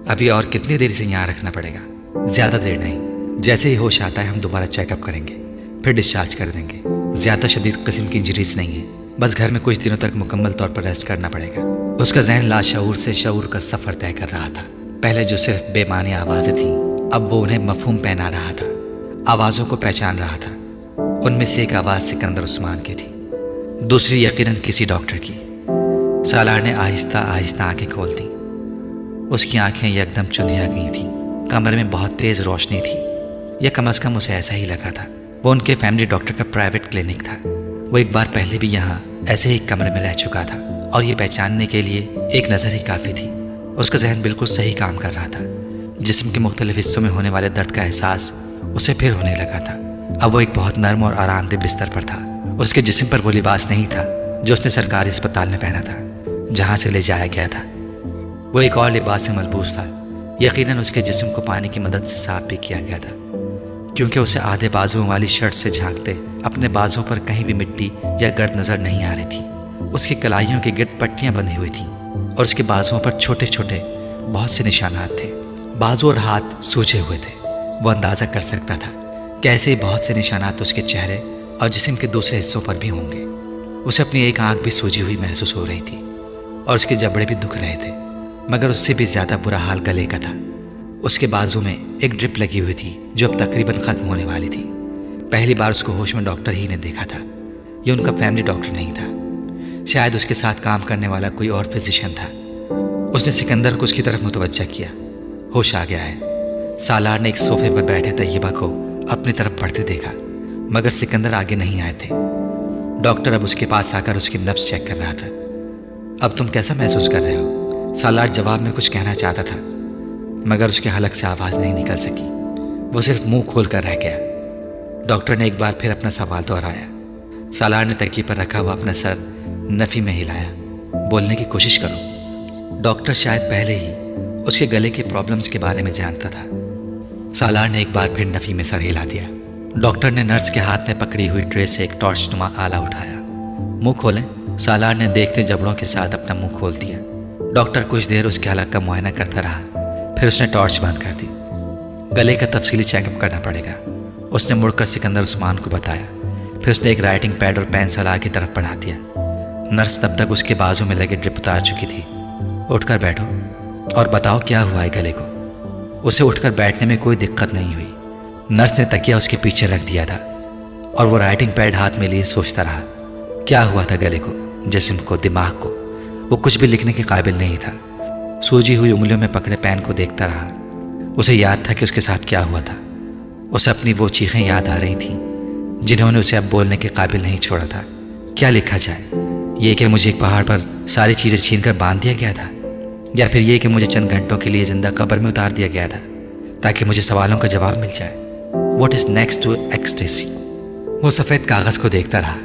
ابھی اور کتنی دیر سے یہاں رکھنا پڑے گا؟ زیادہ دیر نہیں، جیسے ہی ہوش آتا ہے ہم دوبارہ چیک اپ کریں گے، پھر ڈسچارج کر دیں گے۔ زیادہ شدید قسم کی انجریز نہیں ہیں، بس گھر میں کچھ دنوں تک مکمل طور پر ریسٹ کرنا پڑے گا۔ اس کا ذہن لاشعور سے شعور کا سفر طے کر رہا تھا۔ پہلے جو صرف بے معنی آوازیں تھیں، اب وہ انہیں مفہوم پہنا رہا تھا، آوازوں کو پہچان رہا تھا۔ ان میں سے ایک آواز سکندر عثمان کی تھی، دوسری یقیناً کسی ڈاکٹر کی۔ سالار نے آہستہ آہستہ آنکھیں کھول دیں۔ اس کی آنکھیں یکدم چندھیا گئی تھیں۔ کمرے میں بہت تیز روشنی تھی، یا کم از کم اسے ایسا ہی لگا تھا۔ وہ ان کے فیملی ڈاکٹر کا پرائیویٹ کلینک تھا۔ وہ ایک بار پہلے بھی یہاں ایسے ہی کمرے میں رہ چکا تھا، اور یہ پہچاننے کے لیے ایک نظر ہی کافی تھی۔ اس کا ذہن بالکل صحیح کام کر رہا تھا۔ جسم کے مختلف حصوں میں ہونے والے درد کا احساس اسے پھر ہونے لگا تھا۔ اب وہ ایک بہت نرم اور آرام دہ بستر پر تھا۔ اس کے جسم پر وہ لباس نہیں تھا جو اس نے سرکاری اسپتال میں پہنا تھا، جہاں سے لے جایا گیا تھا۔ وہ ایک اور لباس سے ملبوس تھا۔ یقیناً اس کے جسم کو پانی کی مدد سے صاف بھی کیا گیا تھا، کیونکہ اسے آدھے بازوؤں والی شرٹ سے جھانکتے اپنے بازوں پر کہیں بھی مٹی یا گرد نظر نہیں آ رہی تھی۔ اس کی کلائیوں کے گرد پٹیاں بندھی ہوئی تھیں، اور اس کے بازوؤں پر چھوٹے چھوٹے بہت سے نشانات تھے۔ بازو اور ہاتھ سوجے ہوئے تھے۔ وہ اندازہ کر سکتا تھا کہ ایسے ہی بہت سے نشانات اس کے چہرے اور جسم کے دوسرے حصوں پر بھی ہوں گے۔ اسے اپنی ایک آنکھ بھی سوجی ہوئی محسوس ہو رہی تھی، اور اس کے جبڑے بھی دکھ رہے تھے، مگر اس سے بھی زیادہ برا حال گلے کا تھا۔ اس کے بازو میں ایک ڈرپ لگی ہوئی تھی جو اب تقریباً ختم ہونے والی تھی۔ پہلی بار اس کو ہوش میں ڈاکٹر ہی نے دیکھا تھا۔ یہ ان کا فیملی ڈاکٹر نہیں تھا، شاید اس کے ساتھ کام کرنے والا کوئی اور فزیشین تھا۔ اس نے سکندر کو اس کی طرف متوجہ کیا۔ ہوش آ گیا ہے۔ سالار نے ایک صوفے پر بیٹھے طیبہ کو اپنی طرف بڑھتے دیکھا، مگر سکندر آگے نہیں آئے تھے۔ ڈاکٹر اب اس کے پاس آ کر اس کی نبض چیک کر رہا تھا۔ اب تم کیسا محسوس کر رہے ہو؟ سالار جواب میں کچھ کہنا چاہتا تھا، مگر اس کے حلق سے آواز نہیں نکل سکی۔ وہ صرف منہ کھول کر رہ گیا۔ ڈاکٹر نے ایک بار پھر اپنا سوال دہرایا۔ سالار نے تکیے پر رکھا ہوا اپنا سر نفی میں ہلایا۔ بولنے کی کوشش کرو۔ ڈاکٹر شاید پہلے ہی اس کے گلے کے پرابلمز کے بارے میں جانتا تھا۔ سالار نے ایک بار پھر نفی میں سر ہلا دیا۔ ڈاکٹر نے نرس کے ہاتھ میں پکڑی ہوئی ٹرے سے ایک ٹارچ نما آلہ اٹھایا۔ منہ کھولیں۔ سالار نے دیکھتے جبڑوں کے ساتھ اپنا منہ کھول دیا۔ ڈاکٹر کچھ دیر اس کے حلق کا معائنہ کرتا رہا، پھر اس نے ٹارچ بند کر دی۔ گلے کا تفصیلی چیک اپ کرنا پڑے گا، اس نے مڑ کر سکندر عثمان کو بتایا۔ پھر اس نے ایک رائٹنگ پیڈ اور پین سالار کی طرف بڑھا دیا۔ نرس تب تک اس کے بازو میں لگے ڈرپ اتار چکی تھی۔ اٹھ کر بیٹھو اور بتاؤ کیا ہوا ہے گلے کو۔ اسے اٹھ کر بیٹھنے میں کوئی دقت نہیں ہوئی۔ نرس نے تکیہ اس کے پیچھے رکھ دیا تھا، اور وہ رائٹنگ پیڈ ہاتھ میں لیے سوچتا رہا۔ کیا ہوا تھا گلے کو، جسم کو، دماغ کو؟ وہ کچھ بھی لکھنے کے قابل نہیں تھا۔ سوجی ہوئی انگلیوں میں پکڑے پین کو دیکھتا رہا۔ اسے یاد تھا کہ اس کے ساتھ کیا ہوا تھا۔ اسے اپنی وہ چیخیں یاد آ رہی تھیں جنہوں نے اسے اب بولنے کے قابل نہیں چھوڑا تھا۔ کیا لکھا جائے؟ یہ کہ مجھے ایک پہاڑ پر ساری چیزیں چھین کر باندھ دیا گیا تھا، یا پھر یہ کہ مجھے چند گھنٹوں کے لیے زندہ قبر میں اتار دیا گیا تھا تاکہ مجھے سوالوں کا جواب مل جائے۔ What is next to ecstasy? وہ سفید کاغذ کو دیکھتا رہا،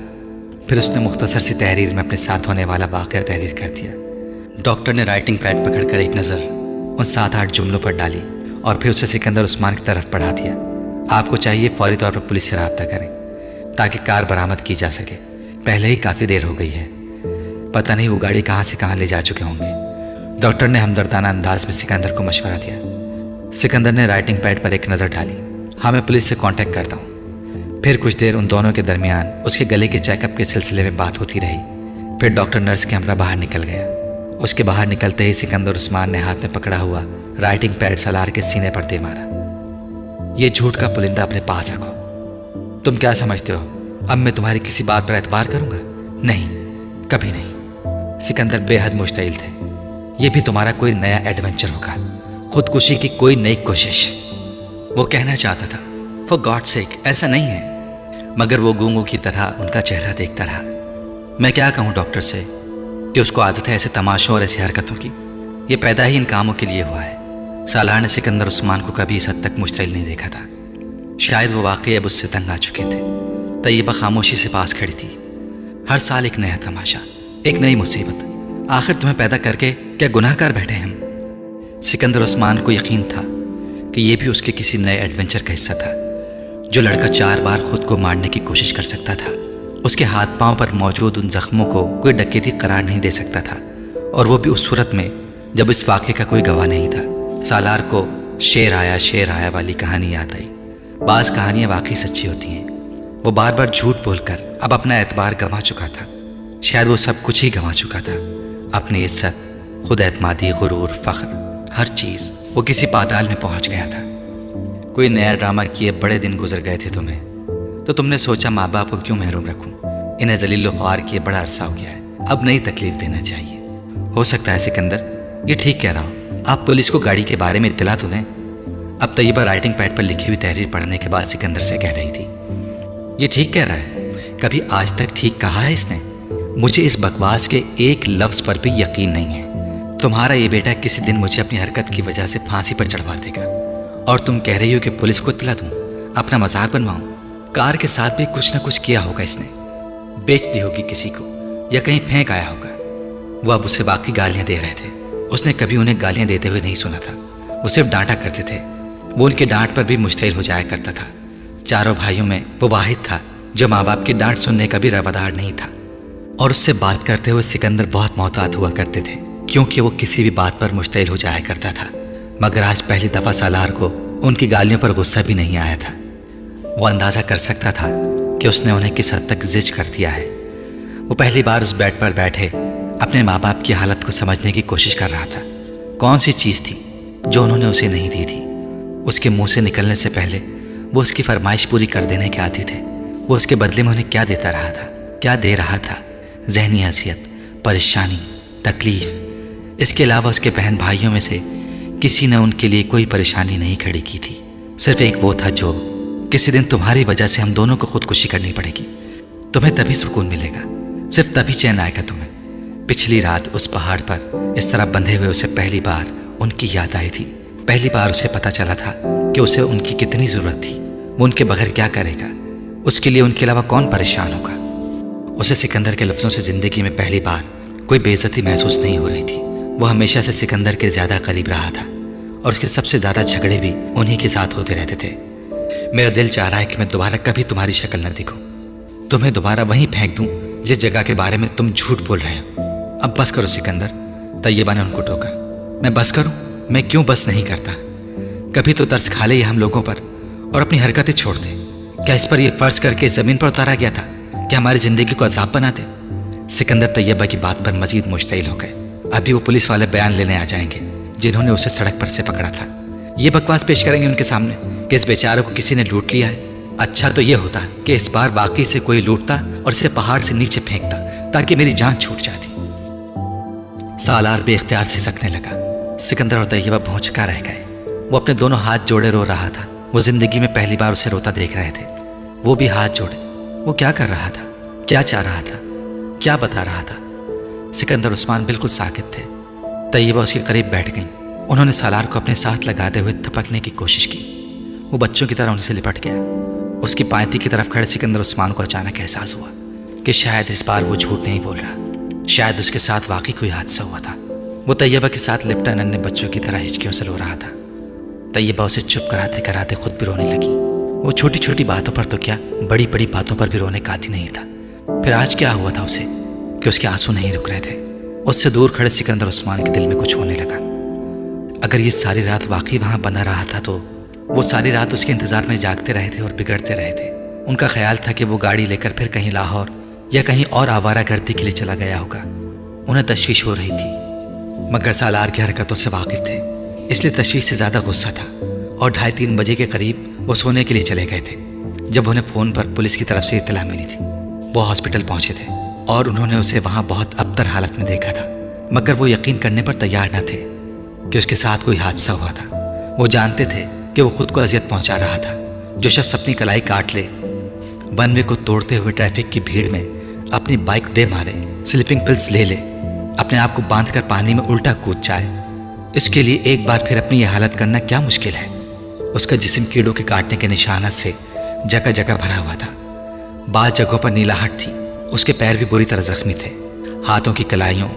پھر اس نے مختصر سی تحریر میں اپنے ساتھ ہونے والا واقعہ تحریر کر دیا۔ ڈاکٹر نے رائٹنگ پیڈ پکڑ کر ایک نظر ان 7-8 جملوں پر ڈالی، اور پھر اسے سکندر عثمان کی طرف بڑھا دیا۔ آپ کو چاہیے فوری طور پر پولیس سے رابطہ کریں تاکہ کار برآمد کی جا سکے۔ پہلے ہی کافی دیر ہو گئی ہے، پتہ نہیں وہ گاڑی کہاں سے کہاں لے جا چکے ہوں گے۔ ڈاکٹر نے ہمدردانہ انداز میں سکندر کو مشورہ دیا۔ سکندر نے رائٹنگ پیڈ پر ایک نظر ڈالی۔ ہاں، میں پولیس سے کانٹیکٹ کرتا ہوں۔ پھر کچھ دیر ان دونوں کے درمیان اس کے گلے کے چیک اپ کے سلسلے میں بات ہوتی رہی۔ پھر ڈاکٹر نرس کے ہمراہ باہر نکل گیا۔ اس کے باہر نکلتے ہی سکندر عثمان نے ہاتھ میں پکڑا ہوا رائٹنگ پیڈ سالار کے سینے پر دے مارا۔ یہ جھوٹ کا پلندہ اپنے پاس رکھو۔ تم کیا سمجھتے ہو اب میں تمہاری کسی بات پر اعتبار کروں گا؟ نہیں، کبھی نہیں۔ سکندر بے حد مشتعل تھے۔ یہ بھی تمہارا کوئی نیا ایڈونچر ہوگا، خودکشی کی کوئی نئی کوشش۔ وہ کہنا چاہتا تھا فار گاڈ سیک ایسا نہیں ہے، مگر وہ گونگوں کی طرح ان کا چہرہ دیکھتا رہا۔ میں کیا کہوں ڈاکٹر سے کہ اس کو عادت ہے ایسے تماشوں اور ایسی حرکتوں کی؟ یہ پیدا ہی ان کاموں کے لیے ہوا ہے۔ سالار نے سکندر عثمان کو کبھی اس حد تک مشتعل نہیں دیکھا تھا۔ شاید وہ واقعی اب اس سے تنگ آ چکے تھے۔ طیبہ خاموشی سے پاس کھڑی تھی۔ ہر سال ایک نیا تماشا، ایک نئی مصیبت۔ آخر تمہیں پیدا کر کے کیا گناہ کار بیٹھے ہم؟ سکندر عثمان کو یقین تھا کہ یہ بھی اس کے کسی نئے ایڈونچر کا حصہ تھا۔ جو لڑکا 4 بار خود کو مارنے کی کوشش کر سکتا تھا، اس کے ہاتھ پاؤں پر موجود ان زخموں کو کوئی ڈکیتی قرار نہیں دے سکتا تھا، اور وہ بھی اس صورت میں جب اس واقعے کا کوئی گواہ نہیں تھا۔ سالار کو شیر آیا والی کہانی یاد آئی۔ بعض کہانیاں واقعی سچی ہوتی ہیں۔ وہ بار بار جھوٹ بول کر اب اپنا اعتبار گنوا چکا تھا۔ شاید وہ سب کچھ ہی گنوا چکا تھا، اپنی عزت، خود اعتمادی، غرور، فخر، ہر چیز۔ وہ کسی پاتال میں پہنچ گیا تھا۔ کوئی نیا ڈرامہ کیے بڑے دن گزر گئے تھے تمہیں، تو تم نے سوچا ماں باپ کو کیوں محروم رکھوں، انہیں ذلیل و خوار کیے بڑا عرصہ ہو گیا ہے، اب نئی تکلیف دینا چاہیے۔ ہو سکتا ہے سکندر یہ ٹھیک کہہ رہا ہو، آپ پولیس کو گاڑی کے بارے میں اطلاع تو دیں۔ اب طیبہ رائٹنگ پیڈ پر لکھی ہوئی تحریر پڑھنے کے بعد سکندر سے کہہ رہی تھی، یہ ٹھیک کہہ رہا ہے، کبھی آج تک ٹھیک کہا ہے اس نے؟ مجھے اس بکواس کے ایک لفظ پر بھی یقین نہیں ہے۔ تمہارا یہ بیٹا کسی دن مجھے اپنی حرکت کی وجہ سے پھانسی پر چڑھوا دے گا، اور تم کہہ رہی ہو کہ پولیس کو اطلاع دوں، اپنا مذاق بنواؤں؟ کار کے ساتھ بھی کچھ نہ کچھ کیا ہوگا اس نے، بیچ دی ہوگی کسی کو، یا کہیں پھینک آیا ہوگا۔ وہ اب اسے باقی گالیاں دے رہے تھے۔ اس نے کبھی انہیں گالیاں دیتے ہوئے نہیں سنا تھا، وہ صرف ڈانٹا کرتے تھے۔ وہ ان کے ڈانٹ پر بھی مشتعل ہو جایا کرتا تھا۔ چاروں بھائیوں میں وہ واحد تھا جو ماں باپ کی ڈانٹ سننے کا بھی روادار نہیں تھا، اور اس سے بات کرتے ہوئے سکندر بہت محتاط ہوا کرتے تھے، کیونکہ وہ کسی بھی بات پر مشتعل ہو جایا کرتا تھا۔ مگر آج پہلی دفعہ سالار کو ان کی گالیوں پر غصہ بھی نہیں آیا تھا۔ وہ اندازہ کر سکتا تھا کہ اس نے انہیں کس حد تک زج کر دیا ہے۔ وہ پہلی بار اس بیڈ پر بیٹھے اپنے ماں باپ کی حالت کو سمجھنے کی کوشش کر رہا تھا۔ کون سی چیز تھی جو انہوں نے اسے نہیں دی تھی؟ اس کے منہ سے نکلنے سے پہلے وہ اس کی فرمائش پوری کر دینے کے عادی تھے۔ وہ اس کے بدلے میں انہیں کیا دیتا رہا تھا، کیا دے رہا تھا؟ ذہنی اذیت، پریشانی، تکلیف۔ اس کے علاوہ اس کے بہن بھائیوں میں سے کسی نے ان کے لیے کوئی پریشانی نہیں کھڑی کی تھی۔ صرف ایک وہ تھا جو کسی دن تمہاری وجہ سے ہم دونوں کو خودکشی کرنی پڑے گی، تمہیں تبھی سکون ملے گا، صرف تبھی چین آئے گا تمہیں۔ پچھلی رات اس پہاڑ پر اس طرح بندھے ہوئے اسے پہلی بار ان کی یاد آئی تھی۔ پہلی بار اسے پتا چلا تھا کہ اسے ان کی کتنی ضرورت تھی۔ وہ ان کے بغیر کیا کرے گا؟ اس کے لیے ان کے علاوہ کون پریشان ہوگا؟ اسے سکندر کے لفظوں سے زندگی میں پہلی بار کوئی بے عزتی محسوس نہیں ہو رہی تھی۔ وہ ہمیشہ سے سکندر کے زیادہ قریب رہا تھا، اور اس کے سب سے زیادہ جھگڑے بھی انہی کے ساتھ ہوتے رہتے تھے۔ میرا دل چاہ رہا ہے کہ میں دوبارہ کبھی تمہاری شکل نہ دکھوں، تمہیں دوبارہ وہیں پھینک دوں جس جگہ کے بارے میں تم جھوٹ بول رہے ہو۔ اب بس کرو سکندر، طیبہ نے ان کو ٹوکا۔ میں بس کروں؟ میں کیوں بس نہیں کرتا؟ کبھی تو ترس کھا لے یہ ہم لوگوں پر اور اپنی حرکتیں چھوڑ دے۔ کیا اس پر یہ فرض کر کے زمین پر اتارا گیا تھا کہ ہماری زندگی کو عذاب بنا دے؟ سکندر طیبہ کی بات پر مزید مشتعل ہو گئے۔ ابھی وہ پولیس والے بیان لینے آ جائیں گے جنہوں نے اسے سڑک پر سے پکڑا تھا۔ یہ بکواس پیش کریں گے ان کے سامنے کہ اس بیچارے کو کسی نے لوٹ لیا ہے۔ اچھا تو یہ ہوتا کہ اس بار واقعی سے کوئی لوٹتا اور اسے پہاڑ سے نیچے پھینکتا تاکہ میری جان چھوٹ جاتی۔ سالار بے اختیار سے سکنے لگا۔ سکندر اور طیبہ بھونچکا رہ گئے۔ وہ اپنے دونوں ہاتھ جوڑے رو رہا تھا۔ وہ زندگی میں پہلی بار اسے روتا دیکھ رہے تھے۔ وہ بھی ہاتھ جوڑے۔ وہ کیا کر رہا تھا؟ کیا چاہ رہا تھا؟ کیا بتا رہا تھا؟ سکندر عثمان بالکل ساکت تھے۔ طیبہ اس کے قریب بیٹھ گئیں۔ انہوں نے سالار کو اپنے ساتھ لگاتے ہوئے تھپکنے کی کوشش کی۔ وہ بچوں کی طرح ان سے لپٹ گیا۔ اس کی پائنتی کی طرف کھڑے سکندر عثمان کو اچانک احساس ہوا کہ شاید اس بار وہ جھوٹ نہیں بول رہا، شاید اس کے ساتھ واقعی کوئی حادثہ ہوا تھا۔ وہ طیبہ کے ساتھ لپٹا ننھے بچوں کی طرح ہچکیوں سے رو رہا تھا۔ طیبہ اسے چپ کراتے کراتے خود بھی رونے لگی۔ وہ چھوٹی چھوٹی باتوں پر تو کیا، بڑی بڑی باتوں پر بھی رونے کا عادی نہیں تھا۔ پھر آج کیا ہوا تھا اسے کہ اس کے آنسو نہیں رک رہے تھے؟ اس سے دور کھڑے سکندر عثمان کے دل میں کچھ ہونے لگا۔ اگر یہ ساری رات واقعی وہاں بنا رہا تھا تو وہ ساری رات اس کے انتظار میں جاگتے رہے تھے اور بگڑتے رہے تھے۔ ان کا خیال تھا کہ وہ گاڑی لے کر پھر کہیں لاہور یا کہیں اور آوارہ گردی کے لیے چلا گیا ہوگا۔ انہیں تشویش ہو رہی تھی، مگر سالار کی حرکتوں سے واقف تھے، اس لیے تشویش سے زیادہ غصہ تھا۔ اور 2:30 بجے کے قریب وہ سونے کے لیے چلے گئے تھے جب انہیں فون پر پولیس کی طرف سے اطلاع ملی تھی۔ وہ ہاسپٹل پہنچے تھے اور انہوں نے اسے وہاں بہت ابتر حالت میں دیکھا تھا، مگر وہ یقین کرنے پر تیار نہ تھے کہ اس کے ساتھ کوئی حادثہ ہوا تھا۔ وہ جانتے تھے کہ وہ خود کو اذیت پہنچا رہا تھا۔ جو شخص اپنی کلائی کاٹ لے، ون وے کو توڑتے ہوئے ٹریفک کی بھیڑ میں اپنی بائک دے مارے، سلیپنگ پلس لے لے، اپنے آپ کو باندھ کر پانی میں الٹا کود جائے، اس کے لیے ایک بار پھر اپنی یہ حالت کرنا کیا مشکل ہے؟ اس کا جسم کیڑوں کے کاٹنے کے نشانات سے جگہ جگہ بھرا ہوا تھا۔ بعض جگہوں پر نیلاہٹ تھی۔ اس کے پیر بھی بری طرح زخمی تھے۔ ہاتھوں کی کلائیوں،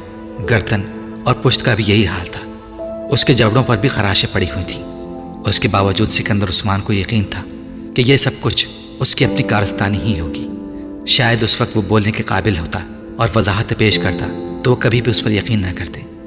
گردن اور پشت کا بھی یہی حال تھا۔ اس کے جبڑوں پر بھی خراشیں پڑی ہوئی تھیں۔ اس کے باوجود سکندر عثمان کو یقین تھا کہ یہ سب کچھ اس کی اپنی کارستانی ہی ہوگی۔ شاید اس وقت وہ بولنے کے قابل ہوتا اور وضاحت پیش کرتا تو وہ کبھی بھی اس پر یقین نہ کرتے،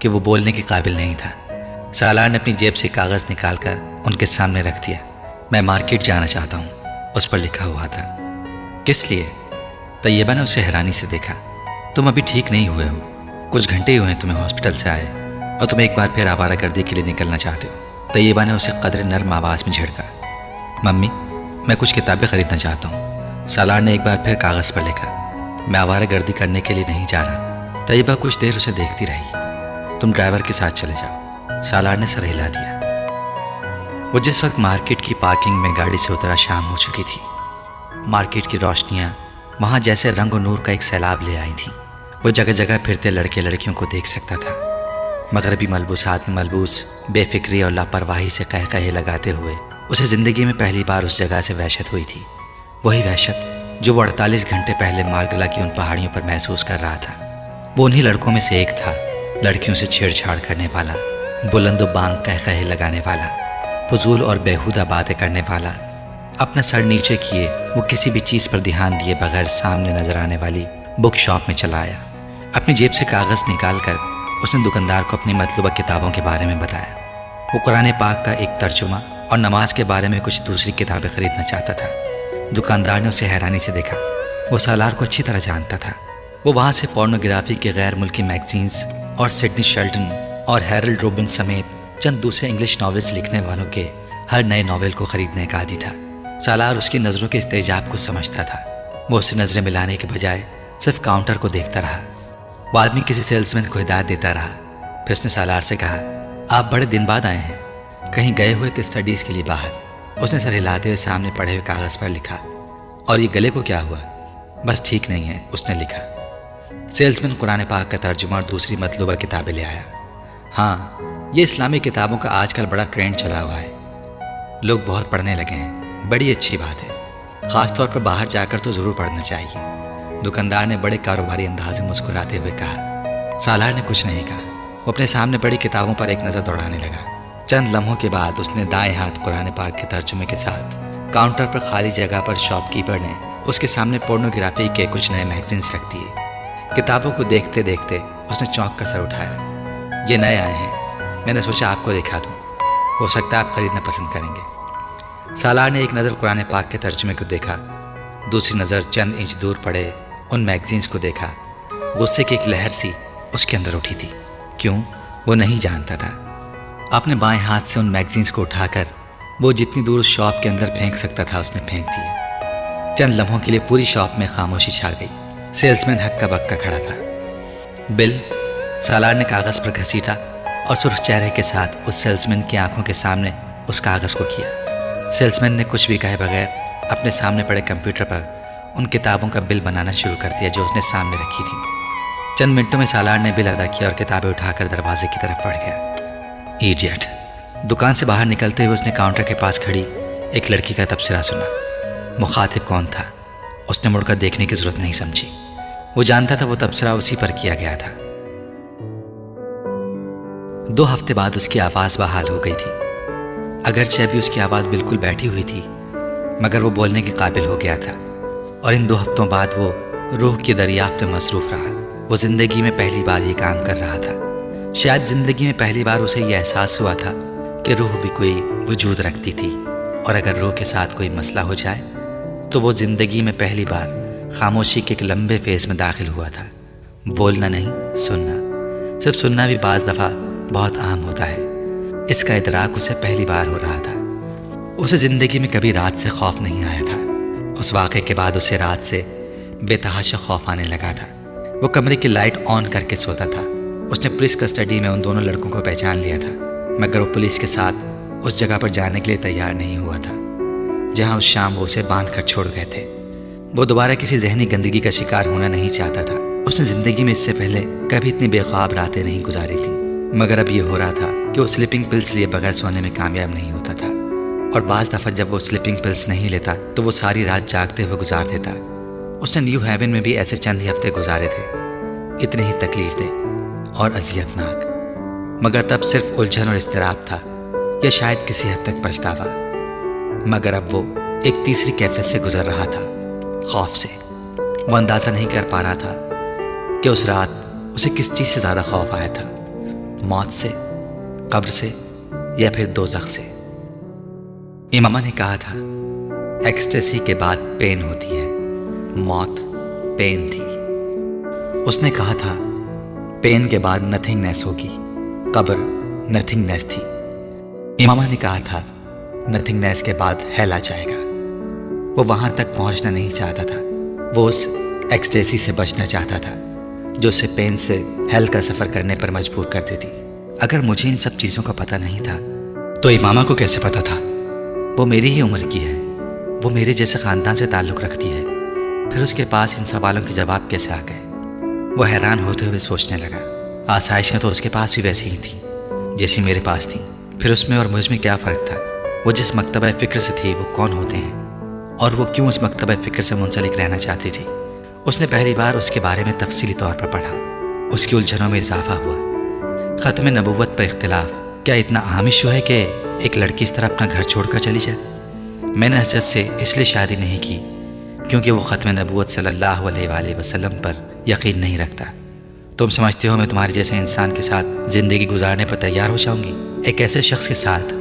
کہ وہ بولنے کے قابل نہیں تھا۔ سالار نے اپنی جیب سے کاغذ نکال کر ان کے سامنے رکھ دیا۔ میں مارکیٹ جانا چاہتا ہوں، اس پر لکھا ہوا تھا۔ کس لیے؟ طیبہ نے اسے حیرانی سے دیکھا۔ تم ابھی ٹھیک نہیں ہوئے ہو، کچھ گھنٹے ہی ہوئے ہیں تمہیں ہاسپٹل سے آئے، اور تم ایک بار پھر آوارہ گردی کے لیے نکلنا چاہتے ہو۔ طیبہ نے اسے قدر نرم آواز میں جھڑکا۔ ممی، میں کچھ کتابیں خریدنا چاہتا ہوں، سالار نے ایک بار پھر کاغذ پر لکھا۔ میں آوارہ گردی کرنے کے لیے نہیں جا رہا۔ طیبہ کچھ دیر اسے دیکھتی رہی۔ تم ڈرائیور کے ساتھ چلے جاؤ، سالار نے سر ہلا دیا۔ وہ جس وقت مارکیٹ کی پارکنگ میں گاڑی سے اترا شام ہو چکی تھی۔ مارکیٹ کی روشنیاں وہاں جیسے رنگ و نور کا ایک سیلاب لے آئی تھیں۔ وہ جگہ جگہ پھرتے لڑکے لڑکیوں کو دیکھ سکتا تھا، مغربی ملبوسات میں ملبوس، بے فکری اور لاپرواہی سے قہقہے لگاتے ہوئے۔ اسے زندگی میں پہلی بار اس جگہ سے وحشت ہوئی تھی، وہی وحشت جو وہ 48 گھنٹے پہلے مارگلا کی ان پہاڑیوں پر محسوس کر رہا تھا۔ وہ انہی لڑکوں میں سے ایک تھا، لڑکیوں سے چھیڑ چھاڑ کرنے والا، بلند و بانگ قہقہے لگانے والا، فضول اور بیہودہ باتیں کرنے والا۔ اپنا سر نیچے کیے وہ کسی بھی چیز پر دھیان دیے بغیر سامنے نظر آنے والی بک شاپ میں چلا آیا۔ اپنی جیب سے کاغذ نکال کر اس نے دکاندار کو اپنی مطلوبہ کتابوں کے بارے میں بتایا۔ وہ قرآن پاک کا ایک ترجمہ اور نماز کے بارے میں کچھ دوسری کتابیں خریدنا چاہتا تھا۔ دکاندار نے اسے حیرانی سے دیکھا۔ وہ سالار کو اچھی طرح جانتا تھا۔ وہ وہاں سے پورنوگرافی کے غیر ملکی میگزینز اور سڈنی شیلٹن اور ہیرلڈ روبن سمیت چند دوسرے انگلش ناولز لکھنے والوں کے ہر نئے ناول کو خریدنے کا عادی تھا۔ سالار اس کی نظروں کے استعجاب کو سمجھتا تھا۔ وہ اس سے نظریں ملانے کے بجائے صرف کاؤنٹر کو دیکھتا رہا۔ وہ آدمی کسی سیلس مین کو ہدایت دیتا رہا۔ پھر اس نے سالار سے کہا، آپ بڑے دن بعد آئے ہیں، کہیں گئے ہوئے تھے اسٹڈیز کے لیے باہر؟ اس نے سر ہلاتے ہوئے سامنے پڑھے ہوئے کاغذ پر لکھا، اور یہ گلے کو کیا ہوا؟ بس ٹھیک نہیں ہے، اس نے لکھا۔ سیلس مین قرآن پاک کا ترجمہ اور دوسری مطلوبہ کتابیں لے آیا۔ ہاں، یہ اسلامی کتابوں کا آج کل بڑا ٹرینڈ چلا ہوا ہے، لوگ بہت پڑھنے لگے ہیں، بڑی اچھی بات ہے، خاص طور پر باہر جا کر تو ضرور پڑھنا چاہیے، دکاندار نے بڑے کاروباری انداز میں مسکراتے ہوئے کہا۔ سالار نے کچھ نہیں کہا، وہ اپنے سامنے پڑی کتابوں پر ایک نظر دوڑانے لگا۔ چند لمحوں کے بعد اس نے دائیں ہاتھ قرآن پاک کے ترجمے کے ساتھ کاؤنٹر پر خالی جگہ پر شاپ کیپر نے اس کے سامنے پورنوگرافی کے کچھ نئے میگزینز رکھ دیے۔ کتابوں کو دیکھتے دیکھتے اس نے چونک کر سر اٹھایا۔ یہ نئے آئے ہیں، میں نے سوچا آپ کو دکھا دوں، ہو سکتا ہے آپ خریدنا پسند کریں گے۔ سالار نے ایک نظر قرآن پاک کے ترجمے کو دیکھا، دوسری نظر چند انچ دور پڑے ان میگزینز کو دیکھا۔ غصے کی ایک لہر سی اس کے اندر اٹھی تھی۔ کیوں؟ وہ نہیں جانتا تھا۔ اپنے بائیں ہاتھ سے ان میگزینز کو اٹھا کر وہ جتنی دور اس شاپ کے اندر پھینک سکتا تھا اس نے پھینک دیے۔ چند لمحوں کے لیے پوری شاپ میں خاموشی چھا گئی۔ سیلس مین ہکا بکا کھڑا تھا۔ بل، سالار نے کاغذ پر گھسیٹا اور سرخ چہرے کے ساتھ اس سیلس مین کی آنکھوں کے سامنے اس کاغذ کو کیا۔ سیلس مین نے کچھ بھی کہے بغیر اپنے سامنے پڑے کمپیوٹر پر ان کتابوں کا بل بنانا شروع کر دیا جو اس نے سامنے رکھی تھی۔ چند منٹوں میں سالار نے بل ادا کیا اور کتابیں اٹھا کر دروازے کی طرف بڑھ گیا۔ ایڈیٹ! دکان سے باہر نکلتے ہوئے اس نے کاؤنٹر کے پاس کھڑی ایک لڑکی کا تبصرہ سنا۔ مخاطب کون تھا اس نے مڑ کر دیکھنے کی ضرورت نہیں سمجھی۔ وہ جانتا تھا وہ تبصرہ اسی پر کیا گیا تھا۔ 2 ہفتے بعد اس کی آواز بحال ہو گئی تھی۔ اگرچہ ابھی اس کی آواز بالکل بیٹھی ہوئی تھی، مگر وہ بولنے کے قابل ہو گیا تھا، اور ان 2 ہفتوں بعد وہ روح کی دریافت میں مصروف رہا۔ وہ زندگی میں پہلی بار یہ کام کر رہا تھا۔ شاید زندگی میں پہلی بار اسے یہ احساس ہوا تھا کہ روح بھی کوئی وجود رکھتی تھی، اور اگر روح کے ساتھ کوئی مسئلہ ہو جائے تو وہ زندگی میں پہلی بار خاموشی کے ایک لمبے فیز میں داخل ہوا تھا۔ بولنا نہیں، سننا۔ صرف سننا بھی بعض دفعہ بہت عام ہوتا ہے۔ اس کا ادراک اسے پہلی بار ہو رہا تھا۔ اسے زندگی میں کبھی رات سے خوف نہیں آیا تھا۔ اس واقعے کے بعد اسے رات سے بے تحاشا خوف آنے لگا تھا۔ وہ کمرے کی لائٹ آن کر کے سوتا تھا۔ اس نے پولیس کسٹڈی میں ان دونوں لڑکوں کو پہچان لیا تھا، مگر وہ پولیس کے ساتھ اس جگہ پر جانے کے لیے تیار نہیں ہوا تھا جہاں اس شام وہ اسے باندھ کر چھوڑ گئے تھے۔ وہ دوبارہ کسی ذہنی گندگی کا شکار ہونا نہیں چاہتا تھا۔ اس نے زندگی میں اس سے پہلے کبھی اتنی بے خواب راتیں نہیں گزاری تھیں، مگر اب یہ ہو رہا تھا کہ وہ سلیپنگ پلس لیے بغیر سونے میں کامیاب نہیں ہوتا تھا، اور بعض دفعہ جب وہ سلیپنگ پلس نہیں لیتا تو وہ ساری رات جاگتے ہوئے گزار دیتا۔ اس نے نیو ہیون میں بھی ایسے چند ہی ہفتے گزارے تھے، اتنے ہی تکلیف دہ اور اذیت ناک، مگر تب صرف الجھن اور اضطراب تھا، یا شاید کسی حد تک پچھتاوا۔ مگر اب وہ ایک تیسری کیفیت سے گزر رہا تھا، خوف سے۔ وہ اندازہ نہیں کر پا رہا تھا کہ اس رات اسے کس چیز سے زیادہ خوف آیا تھا۔ موت سے، قبر سے یا پھر دوزخ سے؟ امامہ نے کہا تھا ایکسٹیسی کے بعد پین ہوتی ہے، موت پین تھی۔ اس نے کہا تھا پین کے بعد نتھنگنیس ہوگی، قبر نتھنگنیس تھی۔ امامہ نے کہا تھا نتھنگنیس کے بعد ہیل آ جائے گا۔ وہ وہاں تک پہنچنا نہیں چاہتا تھا، وہ اس ایکسٹیسی سے بچنا چاہتا تھا جو اسے پین سے ہیل کا سفر کرنے پر مجبور کر دیتی۔ اگر مجھے ان سب چیزوں کا پتہ نہیں تھا تو امامہ کو کیسے پتہ تھا؟ وہ میری ہی عمر کی ہے، وہ میرے جیسے خاندان سے تعلق رکھتی ہے، پھر اس کے پاس ان سوالوں کے جواب کیسے آ گئے؟ وہ حیران ہوتے ہوئے سوچنے لگا، آسائشیں تو اس کے پاس بھی ویسی ہی تھیں جیسی میرے پاس تھیں، پھر اس میں اور مجھ میں کیا فرق تھا؟ وہ جس مکتبہ فکر سے تھی وہ کون ہوتے ہیں، اور وہ کیوں اس مکتبہ فکر سے منسلک رہنا چاہتی تھی؟ اس نے پہلی بار اس کے بارے میں تفصیلی طور پر پڑھا، اس کی الجھنوں میں اضافہ ہوا۔ ختم نبوت پر اختلاف کیا اتنا عام ایشو ہے کہ ایک لڑکی اس طرح اپنا گھر چھوڑ کر چلی جائے؟ میں نے حضرت سے اس لیے شادی نہیں کی کیونکہ وہ ختم نبوت صلی اللہ علیہ وآلہ وسلم پر یقین نہیں رکھتا۔ تم سمجھتے ہو میں تمہارے جیسے انسان کے ساتھ زندگی گزارنے پر تیار ہو جاؤں گی؟ ایک ایسے شخص کے ساتھ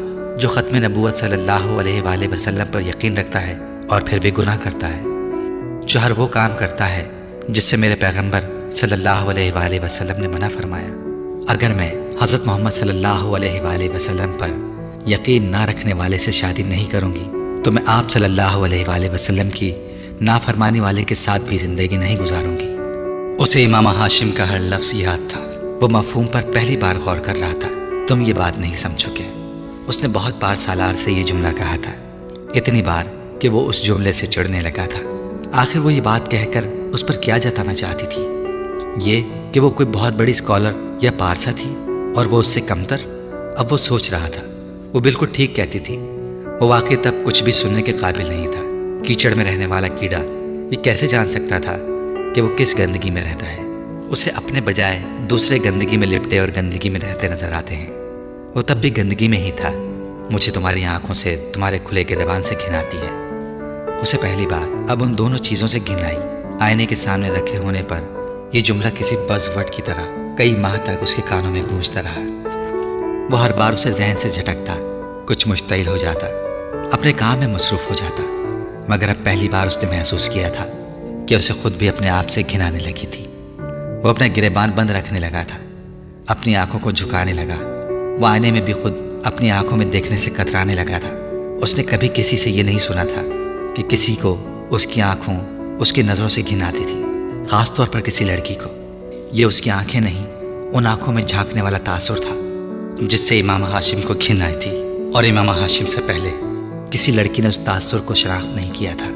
جو ختم نبوت صلی اللہ علیہ وآلہ وسلم پر یقین رکھتا ہے اور پھر بھی گناہ کرتا ہے، جو ہر وہ کام کرتا ہے جس سے میرے پیغمبر صلی اللہ علیہ وآلہ وسلم نے منع فرمایا۔ اگر میں حضرت محمد صلی اللہ علیہ وآلہ وسلم پر یقین نہ رکھنے والے سے شادی نہیں کروں گی تو میں آپ صلی اللہ علیہ وآلہ وسلم کی نافرمانی والے کے ساتھ بھی زندگی نہیں گزاروں گی۔ اسے امام ہاشم کا ہر لفظ یاد تھا، وہ مفہوم پر پہلی بار غور کر رہا تھا۔ تم یہ بات نہیں سمجھو گے، اس نے بہت بار سالار سے یہ جملہ کہا تھا، اتنی بار کہ وہ اس جملے سے چڑھنے لگا تھا۔ آخر وہ یہ بات کہہ کر اس پر کیا جتانا چاہتی تھی؟ یہ کہ وہ کوئی بہت بڑی اسکالر یا پارسا تھی اور وہ اس سے کمتر؟ اب وہ سوچ رہا تھا، وہ بالکل ٹھیک کہتی تھی، وہ واقعی تب کچھ بھی سننے کے قابل نہیں تھا۔ کیچڑ میں رہنے والا کیڑا یہ کیسے جان سکتا تھا کہ وہ کس گندگی میں رہتا ہے؟ اسے اپنے بجائے دوسرے گندگی میں لپٹے اور گندگی میں رہتے نظر آتے ہیں۔ وہ تب بھی گندگی میں ہی تھا۔ مجھے تمہاری آنکھوں سے، تمہارے کھلے گریبان سے گھن آتی ہے۔ اسے پہلی بار اب ان دونوں چیزوں سے گھن آئی۔ آئینے کے سامنے رکھے ہونے پر یہ جملہ کسی بز ورڈ کی طرح کئی ماہ تک اس کے کانوں میں گونجتا رہا۔ وہ ہر بار اسے ذہن سے جھٹکتا، کچھ مشتعل ہو جاتا، اپنے کام میں مصروف ہو جاتا، مگر اب پہلی بار اس نے محسوس کیا تھا کہ اسے خود بھی اپنے آپ سے گھن آنے لگی تھی۔ وہ اپنا گریبان بند رکھنے لگا تھا، اپنی آنکھوں کو جھکانے لگا۔ وہ آئینے میں بھی خود اپنی آنکھوں میں دیکھنے سے کترانے لگا تھا۔ اس نے کبھی کسی سے یہ نہیں سنا تھا کہ کسی کو اس کی آنکھوں، اس کی نظروں سے گھن آتی تھی، خاص طور پر کسی لڑکی کو۔ یہ اس کی آنکھیں نہیں، ان آنکھوں میں جھانکنے والا تاثر تھا جس سے امام ہاشم کو گھن آئی تھی، اور امام ہاشم سے پہلے کسی لڑکی نے اس تاثر کو شناخت نہیں کیا تھا۔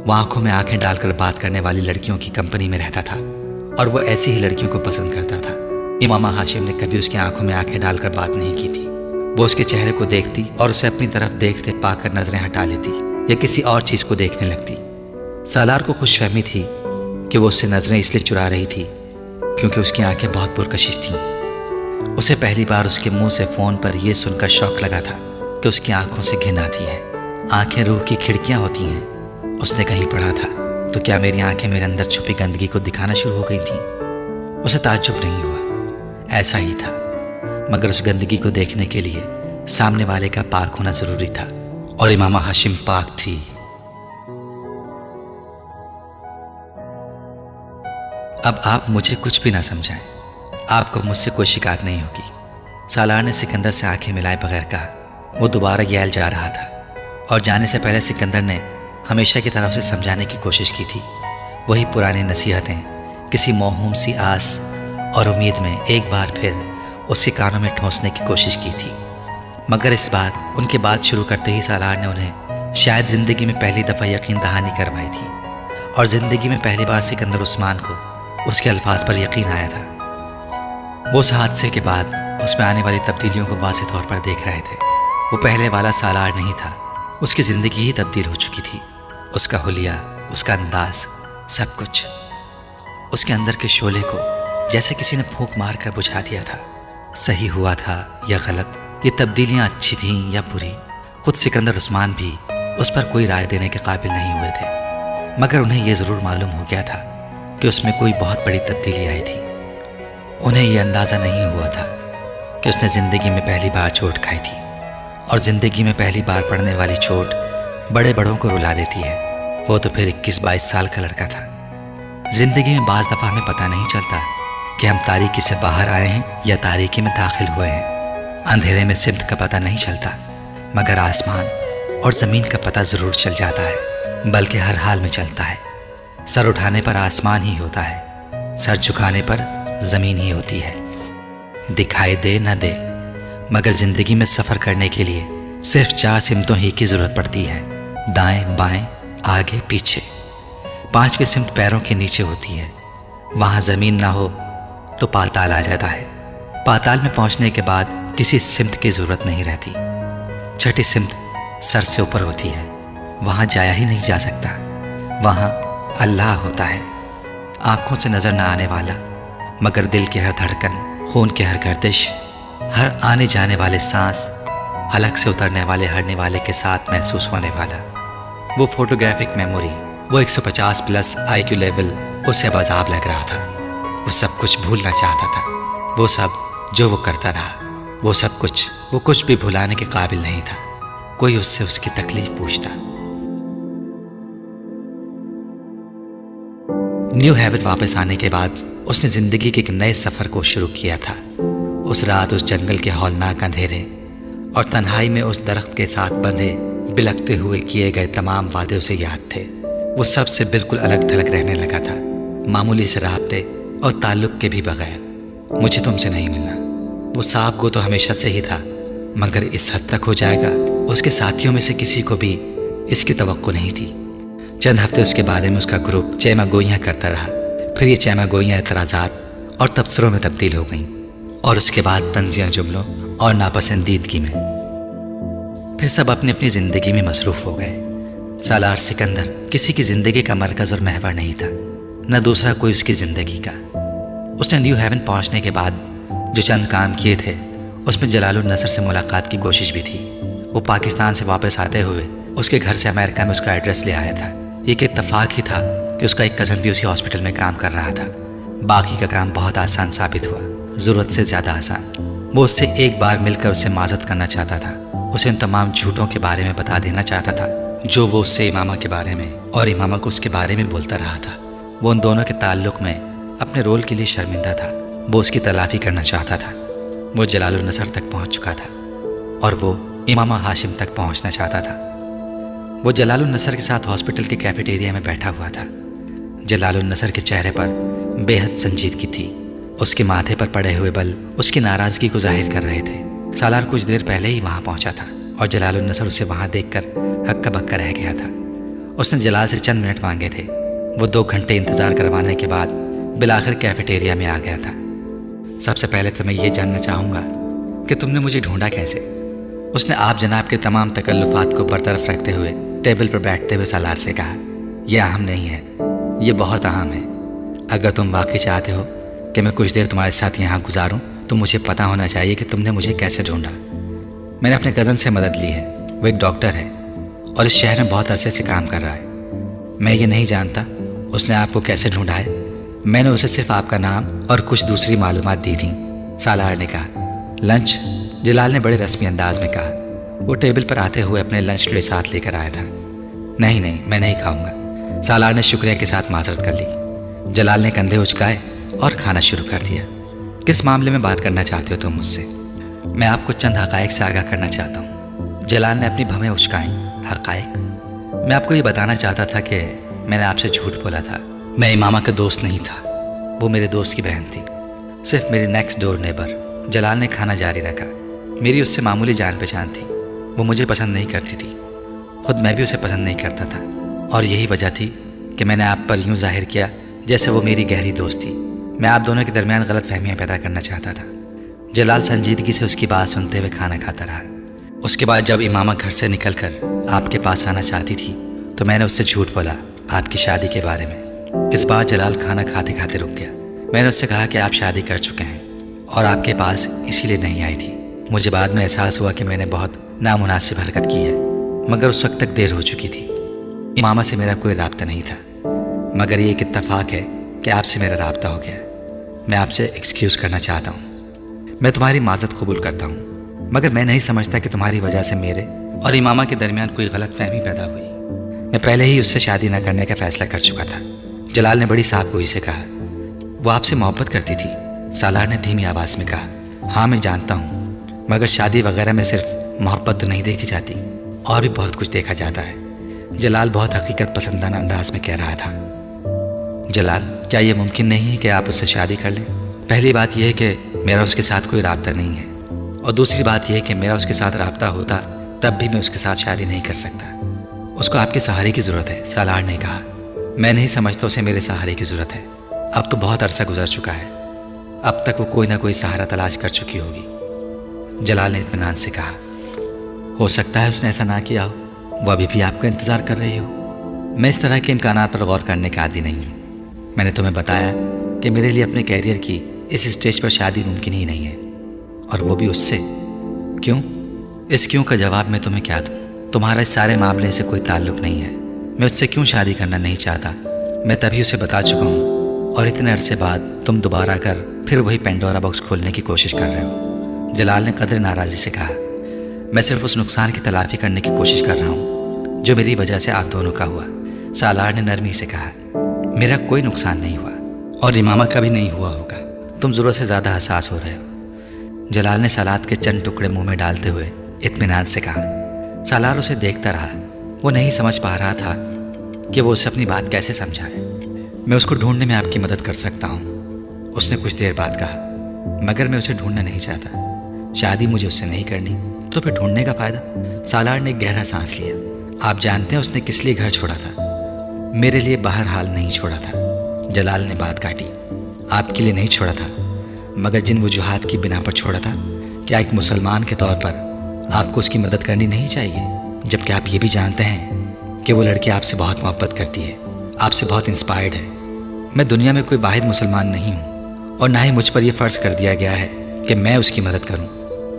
وہ آنکھوں میں آنکھیں ڈال کر بات کرنے والی لڑکیوں کی کمپنی میں رہتا تھا اور وہ ایسی ہی لڑکیوں کو پسند کرتا تھا۔ امام ہاشم نے کبھی اس کی آنکھوں میں آنکھیں ڈال کر بات نہیں کی تھی۔ وہ اس کے چہرے کو دیکھتی اور اسے اپنی طرف دیکھتے پا کر نظریں ہٹا لیتی یا کسی اور چیز کو دیکھنے لگتی۔ سالار کو خوش فہمی تھی کہ وہ اس سے نظریں اس لیے چرا رہی تھی کیونکہ اس کی آنکھیں بہت پرکشش تھیں۔ اسے پہلی بار اس کے منہ سے فون پر یہ سن کر شوق لگا تھا کہ اس کی آنکھوں سے گھن آتی ہے۔ آنکھیں روح کی کھڑکیاں ہوتی ہیں، اس نے کہیں پڑھا تھا، تو کیا میری آنکھیں میرے اندر چھپی گندگی کو دکھانا شروع ہو گئی تھیں؟ اسے تعجب نہیں ہوا، ایسا ہی تھا، مگر اس گندگی کو دیکھنے کے لیے سامنے والے کا پاک ہونا ضروری تھا، اور امام ہاشم پاک تھی۔ اب آپ مجھے کچھ بھی نہ سمجھائیں، آپ کو مجھ سے کوئی شکایت نہیں ہوگی۔ سالار نے سکندر سے آنکھیں ملائے بغیر کہا۔ وہ دوبارہ ییل جا رہا تھا اور جانے سے پہلے سکندر نے ہمیشہ کی طرف سے سمجھانے کی کوشش کی تھی۔ وہی پرانی نصیحتیں کسی موہوم سی آس اور امید میں ایک بار پھر اس کے کانوں میں ٹھونسنے کی کوشش کی تھی، مگر اس بار ان کے بات شروع کرتے ہی سالار نے انہیں شاید زندگی میں پہلی دفعہ یقین دہانی کروائی تھی، اور زندگی میں پہلی بار سکندر عثمان کو اس کے الفاظ پر یقین آیا تھا۔ وہ اس حادثے کے بعد اس میں آنے والی تبدیلیوں کو واضح طور پر دیکھ رہے تھے۔ وہ پہلے والا سالار نہیں تھا، اس کی زندگی ہی تبدیل ہو چکی تھی، اس کا حلیہ، اس کا انداز، سب کچھ۔ اس کے اندر کے شعلے کو جیسے کسی نے پھونک مار کر بجھا دیا تھا۔ صحیح ہوا تھا یا غلط، یہ تبدیلیاں اچھی تھیں یا بری، خود سکندر عثمان بھی اس پر کوئی رائے دینے کے قابل نہیں ہوئے تھے، مگر انہیں یہ ضرور معلوم ہو گیا تھا کہ اس میں کوئی بہت بڑی تبدیلی آئی تھی۔ انہیں یہ اندازہ نہیں ہوا تھا کہ اس نے زندگی میں پہلی بار چوٹ کھائی تھی، اور زندگی میں پہلی بار پڑنے والی چوٹ بڑے بڑوں کو رلا دیتی ہے۔ وہ تو پھر 21-22 سال کا لڑکا تھا۔ زندگی میں بعض دفعہ ہمیں پتہ نہیں چلتا کہ ہم تاریکی سے باہر آئے ہیں یا تاریکی میں داخل ہوئے ہیں۔ اندھیرے میں سمت کا پتہ نہیں چلتا، مگر آسمان اور زمین کا پتہ ضرور چل جاتا ہے، بلکہ ہر حال میں چلتا ہے۔ سر اٹھانے پر آسمان ہی ہوتا ہے، سر جھکانے پر زمین ہی ہوتی ہے۔ دکھائی دے نہ دے، مگر زندگی میں سفر کرنے کے لیے صرف 4 سمتوں ہی کی ضرورت پڑتی ہے: دائیں بائیں، آگے پیچھے۔ 5ویں سمت پیروں کے نیچے ہوتی ہے۔ وہاں زمین نہ ہو تو پاتال آ جاتا ہے۔ پاتال میں پہنچنے کے بعد کسی سمت کی ضرورت نہیں رہتی۔ 6ٹھی سمت سر سے اوپر ہوتی ہے، وہاں جایا ہی نہیں جا سکتا۔ وہاں اللہ ہوتا ہے، آنکھوں سے نظر نہ آنے والا، مگر دل کی ہر دھڑکن، خون کی ہر گردش، ہر آنے جانے والے سانس، حلق سے اترنے والے ہرنے والے کے ساتھ محسوس ہونے والا۔ وہ فوٹوگرافک میموری، وہ 150+ IQ لیول اسے اب عذاب لگ رہا تھا۔ وہ سب کچھ بھولنا چاہتا تھا، وہ سب جو وہ کرتا رہا، وہ سب کچھ، وہ کچھ بھی بھلانے کے قابل نہیں تھا۔ کوئی اس سے اس کی تکلیف پوچھتا۔ نیو ہیون واپس آنے کے بعد اس نے زندگی کے ایک نئے سفر کو شروع کیا تھا۔ اس رات اس جنگل کے ہولناک اندھیرے اور تنہائی میں اس درخت کے ساتھ بندھے بلکتے ہوئے کیے گئے تمام وعدے اسے یاد تھے۔ وہ سب سے بالکل الگ تھلگ رہنے لگا تھا، معمولی سے رابطے اور تعلق کے بھی بغیر۔ مجھے تم سے نہیں ملنا، وہ صاف گو تو ہمیشہ سے ہی تھا، مگر اس حد تک ہو جائے گا اس کے ساتھیوں میں سے کسی کو بھی اس کی توقع نہیں تھی۔ چند ہفتے اس کے بارے میں اس کا گروپ چیمہ گوئیاں کرتا رہا، پھر یہ چیمہ گوئیاں اعتراضات اور تبصروں میں تبدیل ہو گئیں، اور اس کے بعد طنزیہ جملوں اور ناپسندیدگی میں۔ پھر سب اپنی اپنی زندگی میں مصروف ہو گئے۔ سالار سکندر کسی کی زندگی کا مرکز اور محور نہیں تھا، نہ دوسرا کوئی اس کی زندگی کا۔ اس نے نیو ہیون پہنچنے کے بعد جو چند کام کیے تھے، اس میں جلال النصر سے ملاقات کی کوشش بھی تھی۔ وہ پاکستان سے واپس آتے ہوئے اس کے گھر سے امریکہ میں اس کا ایڈریس لے آیا تھا۔ یہ کہ اتفاق ہی تھا کہ اس کا ایک کزن بھی اسی ہاسپٹل میں کام کر رہا تھا۔ باقی کا کام بہت آسان ثابت ہوا، ضرورت سے زیادہ آسان۔ وہ اس سے ایک بار مل کر اس سے معذرت کرنا چاہتا تھا، اسے ان تمام جھوٹوں کے بارے میں بتا دینا چاہتا تھا جو وہ اس سے امامہ کے بارے میں اور امامہ کو اس کے بارے میں بولتا رہا تھا۔ وہ ان دونوں کے تعلق میں اپنے رول کے لیے شرمندہ تھا، وہ اس کی تلافی کرنا چاہتا تھا۔ وہ جلال النصر تک پہنچ چکا تھا اور وہ امامہ ہاشم تک پہنچنا چاہتا تھا۔ وہ جلال النصر کے ساتھ ہاسپٹل کے کیفیٹیریا میں بیٹھا ہوا تھا۔ جلال النصر کے چہرے پر بے حد سنجیدگی تھی، اس کے ماتھے پر پڑے ہوئے بل اس کی ناراضگی کو ظاہر کر رہے تھے۔ سالار کچھ دیر پہلے ہی وہاں پہنچا تھا اور جلال النصر اسے وہاں دیکھ کر ہکا بکا رہ گیا تھا۔ اس نے جلال سے چند منٹ مانگے تھے۔ وہ 2 گھنٹے انتظار کروانے کے بعد بالآخر کیفیٹیریا میں آ گیا تھا۔ سب سے پہلے تو میں یہ جاننا چاہوں گا کہ تم نے مجھے ڈھونڈا کیسے؟ اس نے آپ جناب کے تمام تکلفات کو برطرف رکھتے ہوئے ٹیبل پر بیٹھتے ہوئے سالار سے کہا، یہ اہم نہیں ہے، یہ بہت اہم ہے۔ اگر تم واقعی چاہتے ہو کہ میں کچھ دیر تمہارے ساتھ یہاں گزاروں تو مجھے پتہ ہونا چاہیے کہ تم نے مجھے کیسے ڈھونڈا۔ میں نے اپنے کزن سے مدد لی ہے، وہ ایک ڈاکٹر ہے اور اس شہر میں بہت عرصے سے کام کر رہا ہے۔ میں یہ نہیں جانتا اس نے آپ کو کیسے ڈھونڈا ہے، میں نے اسے صرف آپ کا نام اور کچھ دوسری معلومات دی تھیں۔ سالار نے کہا۔ لنچ؟ جلال نے بڑے رسمی انداز میں کہا۔ وہ ٹیبل پر آتے ہوئے اپنے لنچ ٹرے ساتھ لے کر آیا تھا۔ نہیں میں نہیں کھاؤں گا، سالار نے شکریہ کے ساتھ معذرت کر لی۔ جلال نے کندھے اچکائے اور کھانا شروع کر دیا۔ کس معاملے میں بات کرنا چاہتے ہو تم مجھ سے؟ میں آپ کو چند حقائق سے آگاہ کرنا چاہتا ہوں۔ جلال نے اپنی بھویں اچکائیں۔ حقائق؟ میں آپ کو یہ بتانا چاہتا تھا کہ میں نے آپ سے جھوٹ بولا تھا۔ میں امامہ کا دوست نہیں تھا، وہ میرے دوست کی بہن تھی، صرف میری نیکسٹ ڈور نیبر۔ جلال نے کھانا جاری رکھا۔ میری اس سے معمولی جان پہچان تھی، وہ مجھے پسند نہیں کرتی تھی، خود میں بھی اسے پسند نہیں کرتا تھا، اور یہی وجہ تھی کہ میں نے آپ پر یوں ظاہر کیا جیسے وہ میری گہری دوست تھی۔ میں آپ دونوں کے درمیان غلط فہمیاں پیدا کرنا چاہتا تھا۔ جلال سنجیدگی سے اس کی بات سنتے ہوئے کھانا کھاتا رہا۔ اس کے بعد جب امامہ گھر سے نکل کر آپ کے پاس آنا چاہتی تھی تو میں نے اس سے جھوٹ بولا آپ کی شادی کے بارے میں۔ اس بار جلال کھانا کھاتے کھاتے رک گیا۔ میں نے اس سے کہا کہ آپ شادی کر چکے ہیں اور آپ کے پاس اسی لیے نہیں آئی تھی۔ مجھے بعد میں احساس ہوا کہ میں نے بہت نامناسب حرکت کی ہے، مگر اس وقت تک دیر ہو چکی تھی۔ امامہ سے میرا کوئی رابطہ نہیں تھا، مگر یہ ایک اتفاق ہے کہ آپ سے میرا رابطہ ہو گیا۔ میں آپ سے ایکسکیوز کرنا چاہتا ہوں۔ میں تمہاری معذرت قبول کرتا ہوں، مگر میں نہیں سمجھتا کہ تمہاری وجہ سے میرے اور امامہ کے درمیان کوئی غلط فہمی پیدا ہوئی۔ میں پہلے ہی اس سے شادی نہ کرنے کا فیصلہ کر چکا تھا۔ جلال نے بڑی صاف گوئی سے کہا۔ وہ آپ سے محبت کرتی تھی؟ سالار نے دھیمی آواز میں کہا۔ ہاں میں جانتا ہوں، مگر شادی وغیرہ میں صرف محبت تو نہیں دیکھی جاتی، اور بھی بہت کچھ دیکھا جاتا ہے۔ جلال بہت حقیقت پسندانہ انداز میں کہہ رہا تھا۔ جلال، کیا یہ ممکن نہیں ہے کہ آپ اس سے شادی کر لیں؟ پہلی بات یہ ہے کہ میرا اس کے ساتھ کوئی رابطہ نہیں ہے، اور دوسری بات یہ ہے کہ میرا اس کے ساتھ رابطہ ہوتا تب بھی میں اس کے ساتھ شادی نہیں کر سکتا۔ اس کو آپ کے سہارے کی ضرورت ہے، سالار نے کہا۔ میں نہیں سمجھتا اسے میرے سہارے کی ضرورت ہے۔ اب تو بہت عرصہ گزر چکا ہے، اب تک وہ کوئی نہ کوئی سہارا تلاش کر چکی ہوگی۔ جلال نے اطمینان سے کہا۔ ہو سکتا ہے اس نے ایسا نہ کیا ہو، وہ ابھی بھی آپ کا انتظار کر رہی ہو۔ میں اس طرح کے امکانات پر غور کرنے کا عادی نہیں ہوں۔ میں نے تمہیں بتایا کہ میرے لیے اپنے کیریئر کی اس اسٹیج پر شادی ممکن ہی نہیں ہے، اور وہ بھی اس سے۔ کیوں؟ اس کیوں کا جواب میں تمہیں کیا دوں؟ تمہارا اس سارے معاملے سے کوئی تعلق نہیں ہے۔ میں اس سے کیوں شادی کرنا نہیں چاہتا میں تبھی اسے بتا چکا ہوں، اور اتنے عرصے بعد تم دوبارہ کر پھر وہی پینڈورا باکس کھولنے کی کوشش کر رہے ہو۔ جلال نے قدر ناراضی سے کہا۔ میں صرف اس نقصان کی تلافی کرنے کی کوشش کر رہا ہوں جو میری وجہ سے آپ دونوں کا ہوا، سالار نے نرمی سے کہا۔ میرا کوئی نقصان نہیں ہوا، اور امامہ کا بھی نہیں ہوا ہوگا۔ تم ضرورت سے زیادہ حساس ہو رہے ہو، جلال نے سلاد کے چند ٹکڑے منہ میں ڈالتے ہوئے اطمینان سے کہا۔ سالار اسے دیکھتا رہا۔ وہ نہیں سمجھ پا رہا تھا کہ وہ اسے اپنی بات کیسے سمجھائے۔ میں اس کو ڈھونڈنے میں آپ کی مدد کر سکتا ہوں، اس نے کچھ دیر بعد کہا، مگر میں اسے ڈھونڈنا نہیں چاہتا۔ شادی مجھے اس سے نہیں کرنی، تو پھر ڈھونڈنے کا فائدہ؟ سالار نے گہرا سانس لیا۔ آپ جانتے ہیں اس نے کس لیے گھر چھوڑا تھا؟ میرے لیے بہرحال نہیں چھوڑا تھا، جلال نے بات کاٹی۔ آپ کے لیے نہیں چھوڑا تھا، مگر جن وجوہات کی بنا پر چھوڑا تھا، کیا ایک مسلمان کے طور پر آپ کو اس کی مدد کرنی نہیں چاہیے؟ جبکہ آپ یہ بھی جانتے ہیں کہ وہ لڑکی آپ سے بہت محبت کرتی ہے، آپ سے بہت انسپائرڈ ہے۔ میں دنیا میں کوئی واحد مسلمان نہیں ہوں، اور نہ ہی مجھ پر یہ فرض کر دیا گیا ہے کہ میں اس کی مدد کروں۔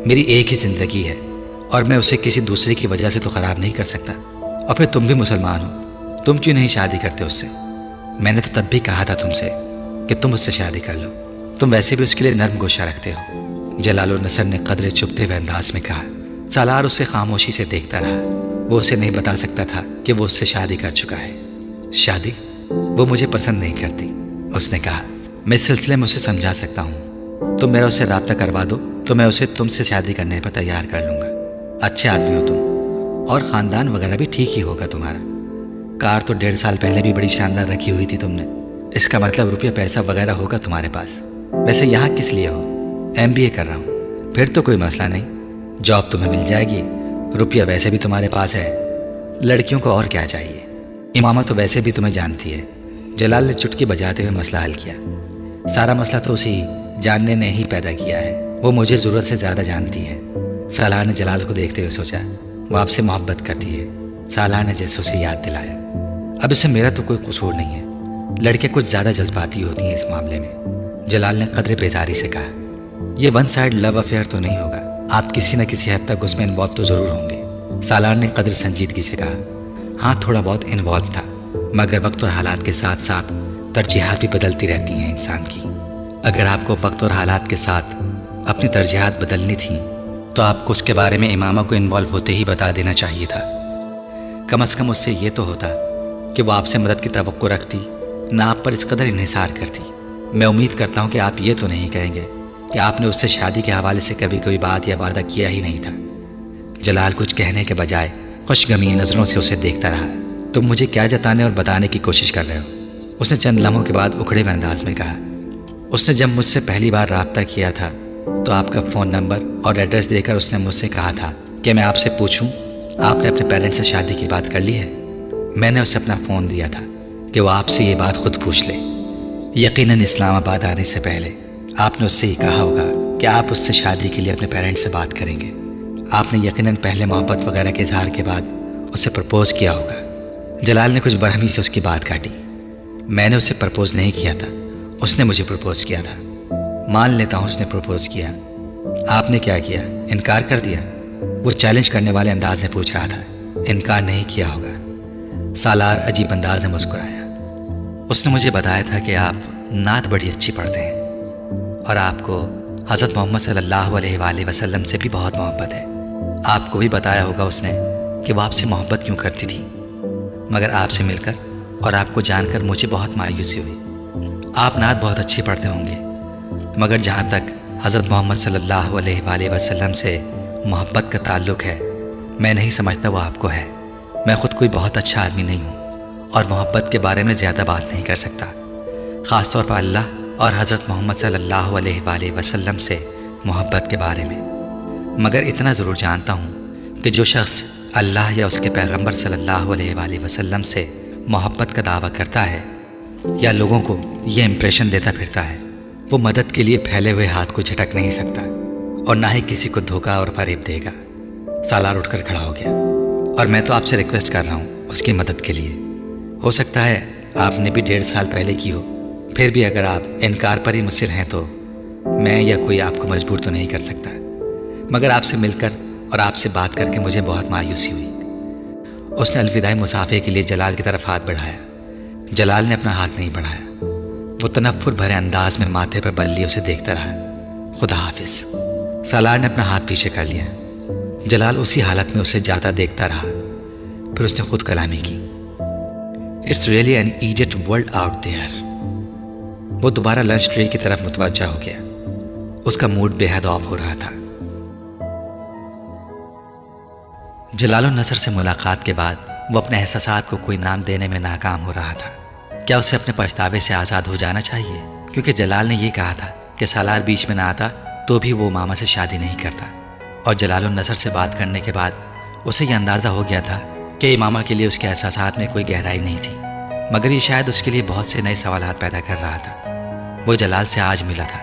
میری ایک ہی زندگی ہے، اور میں اسے کسی دوسرے کی وجہ سے تو خراب نہیں کر سکتا۔ اور پھر تم بھی مسلمان ہو، تم کیوں نہیں شادی کرتے اس سے؟ میں نے تو تب بھی کہا تھا تم سے کہ تم اس سے شادی کر لو، تم ویسے بھی اس کے لیے نرم گوشہ رکھتے ہو، جلال النصر نے قدرے چبھتے ہوئے انداز میں کہا۔ سالار اسے خاموشی سے دیکھتا رہا۔ وہ اسے نہیں بتا سکتا تھا کہ وہ اس سے شادی کر چکا ہے۔ شادی؟ وہ مجھے پسند نہیں کرتی، اس نے کہا۔ میں اس سلسلے میں اسے سمجھا سکتا ہوں، تم میرا اس سے رابطہ کروا دو تو میں اسے تم سے شادی کرنے پر تیار کر لوں گا۔ اچھے آدمی ہو تم، اور خاندان وغیرہ بھی ٹھیک ہی ہوگا تمہارا۔ کار تو 1.5 سال پہلے بھی بڑی شاندار رکھی ہوئی تھی تم نے، اس کا مطلب روپیہ پیسہ وغیرہ ہوگا تمہارے پاس۔ ویسے یہاں کس لیے ہو؟ MBA کر رہا ہوں۔ پھر تو کوئی مسئلہ نہیں، جاب تمہیں مل جائے گی، روپیہ ویسے بھی تمہارے پاس ہے، لڑکیوں کو اور کیا چاہیے؟ امامہ تو ویسے بھی تمہیں جانتی ہے۔ جلال نے چٹکی بجاتے ہوئے مسئلہ حل کیا۔ سارا مسئلہ تو اسی جاننے نے ہی پیدا کیا ہے، وہ مجھے ضرورت سے زیادہ جانتی ہے۔ سالار نے جلال کو دیکھتے ہوئے سوچا، وہ آپ سے محبت کرتی ہے۔ سالار نے جیسے اسے یاد دلایا، اب اس سے میرا تو کوئی قصور نہیں ہے، لڑکیاں کچھ زیادہ جذباتی ہوتی ہیں اس معاملے میں۔ جلال نے قدر بیزاری سے کہا، یہ ون سائڈ لو افیئر تو نہیں ہوگا، آپ کسی نہ کسی حد تک اس میں انوالو تو ضرور ہوں گے۔ سالار نے قدر سنجیدگی سے کہا، ہاں تھوڑا بہت انوالو تھا، مگر وقت اور حالات کے ساتھ ساتھ ترجیحات بھی بدلتی رہتی ہیں انسان کی۔ اگر آپ کو وقت اور حالات کے ساتھ اپنی ترجیحات بدلنی تھیں تو آپ کو اس کے بارے میں امامہ کو انوالو ہوتے ہی بتا دینا چاہیے تھا۔ کم از کم اس سے یہ تو ہوتا کہ وہ آپ سے مدد کی توقع رکھتی، نہ آپ پر اس قدر انحصار کرتی۔ میں امید کرتا ہوں کہ آپ یہ تو نہیں کہیں گے کہ آپ نے اس سے شادی کے حوالے سے کبھی کوئی بات یا وعدہ کیا ہی نہیں تھا۔ جلال کچھ کہنے کے بجائے خوش غمی نظروں سے اسے دیکھتا رہا۔ تم مجھے کیا جتانے اور بتانے کی کوشش کر رہے ہو؟ اس نے چند لمحوں کے بعد اکھڑے ہوئے انداز میں کہا۔ اس نے جب مجھ سے پہلی بار رابطہ کیا تھا تو آپ کا فون نمبر اور ایڈریس دے کر اس نے مجھ سے کہا تھا کہ میں آپ سے پوچھوں آپ نے اپنے پیرنٹس سے شادی کی بات کر لی ہے۔ میں نے اسے اپنا فون دیا تھا کہ وہ آپ سے یہ بات خود پوچھ لے۔ یقیناً اسلام آباد آنے سے پہلے آپ نے اس سے یہ کہا ہوگا کہ آپ اس سے شادی کے لیے اپنے پیرنٹس سے بات کریں گے۔ آپ نے یقیناً پہلے محبت وغیرہ کے اظہار کے بعد اسے پرپوز کیا ہوگا۔ جلال نے کچھ برہمی سے اس کی بات کاٹی۔ میں نے اسے پرپوز نہیں کیا تھا، اس نے مجھے پرپوز کیا تھا۔ مان لیتا ہوں اس نے پرپوز کیا، آپ نے کیا کیا؟ انکار کر دیا؟ وہ چیلنج کرنے والے انداز میں پوچھ رہا تھا۔ انکار نہیں کیا ہوگا۔ سالار عجیب انداز میں مسکرایا۔ اس نے مجھے بتایا تھا کہ آپ نعت بڑی اچھی پڑھتے ہیں۔ اور آپ کو حضرت محمد صلی اللہ علیہ وآلہ وسلم سے بھی بہت محبت ہے۔ آپ کو بھی بتایا ہوگا اس نے کہ وہ آپ سے محبت کیوں کرتی تھی، مگر آپ سے مل کر اور آپ کو جان کر مجھے بہت مایوسی ہوئی۔ آپ نعت بہت اچھی پڑھتے ہوں گے، مگر جہاں تک حضرت محمد صلی اللہ علیہ وآلہ وسلم سے محبت کا تعلق ہے، میں نہیں سمجھتا وہ آپ کو ہے۔ میں خود کوئی بہت اچھا آدمی نہیں ہوں اور محبت کے بارے میں زیادہ بات نہیں کر سکتا، خاص طور پر اللہ اور حضرت محمد صلی اللہ علیہ وآلہ وسلم سے محبت کے بارے میں۔ مگر اتنا ضرور جانتا ہوں کہ جو شخص اللہ یا اس کے پیغمبر صلی اللہ علیہ وآلہ وسلم سے محبت کا دعویٰ کرتا ہے یا لوگوں کو یہ امپریشن دیتا پھرتا ہے، وہ مدد کے لیے پھیلے ہوئے ہاتھ کو جھٹک نہیں سکتا اور نہ ہی کسی کو دھوکہ اور فریب دے گا۔ سالار اٹھ کر کھڑا ہو گیا، اور میں تو آپ سے ریکویسٹ کر رہا ہوں اس کی مدد کے لیے۔ ہو سکتا ہے آپ نے بھی 1.5 سال پہلے کی ہو، پھر بھی اگر آپ انکار پر ہی مصر ہیں تو میں یا کوئی آپ کو مجبور تو نہیں کر سکتا، مگر آپ سے مل کر اور آپ سے بات کر کے مجھے بہت مایوسی ہوئی۔ اس نے الوداعی مصافحے کے لیے جلال کی طرف ہاتھ بڑھایا۔ جلال نے اپنا ہاتھ نہیں بڑھایا، وہ تنفر بھرے انداز میں ماتھے پر بل لیے اسے دیکھتا رہا۔ خدا حافظ۔ سالار نے اپنا ہاتھ پیچھے کر لیا۔ جلال اسی حالت میں اسے جاتا دیکھتا رہا، پھر اس نے خود کلامی کی۔ It's really an idiot world out there. وہ دوبارہ لنچ ٹرے کی طرف متوجہ ہو گیا۔ اس کا موڈ بے حد آف ہو رہا تھا۔ جلال النصر سے ملاقات کے بعد وہ اپنے احساسات کو کوئی نام دینے میں ناکام ہو رہا تھا۔ کیا اسے اپنے پچھتاوے سے آزاد ہو جانا چاہیے؟ کیونکہ جلال نے یہ کہا تھا کہ سالار بیچ میں نہ آتا تو بھی وہ ماما سے شادی نہیں کرتا، اور جلال النصر سے بات کرنے کے بعد اسے یہ اندازہ ہو گیا تھا کہ ماما کے لیے اس کے احساسات میں کوئی گہرائی نہیں تھی، مگر یہ شاید اس کے لیے بہت سے نئے سوالات پیدا کر رہا تھا۔ وہ جلال سے آج ملا تھا۔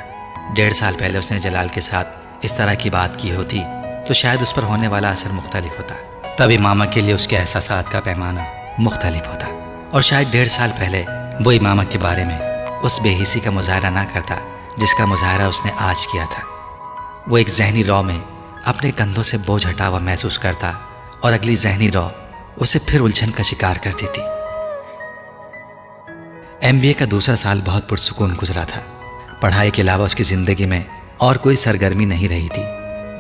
1.5 سال پہلے اس نے جلال کے ساتھ اس طرح کی بات کی ہوتی تو شاید اس پر ہونے والا اثر مختلف ہوتا، تبھی ماما کے لیے اس کے احساسات کا پیمانہ مختلف ہوتا، اور شاید 1.5 سال پہلے وہ امامہ کے بارے میں اس بے حسی کا مظاہرہ نہ کرتا جس کا مظاہرہ اس نے آج کیا تھا۔ وہ ایک ذہنی رو میں اپنے کندھوں سے بوجھ ہٹا ہوا محسوس کرتا، اور اگلی ذہنی رو اسے پھر الجھن کا شکار کرتی تھی۔ MBA کا دوسرا سال بہت پرسکون گزرا تھا۔ پڑھائی کے علاوہ اس کی زندگی میں اور کوئی سرگرمی نہیں رہی تھی۔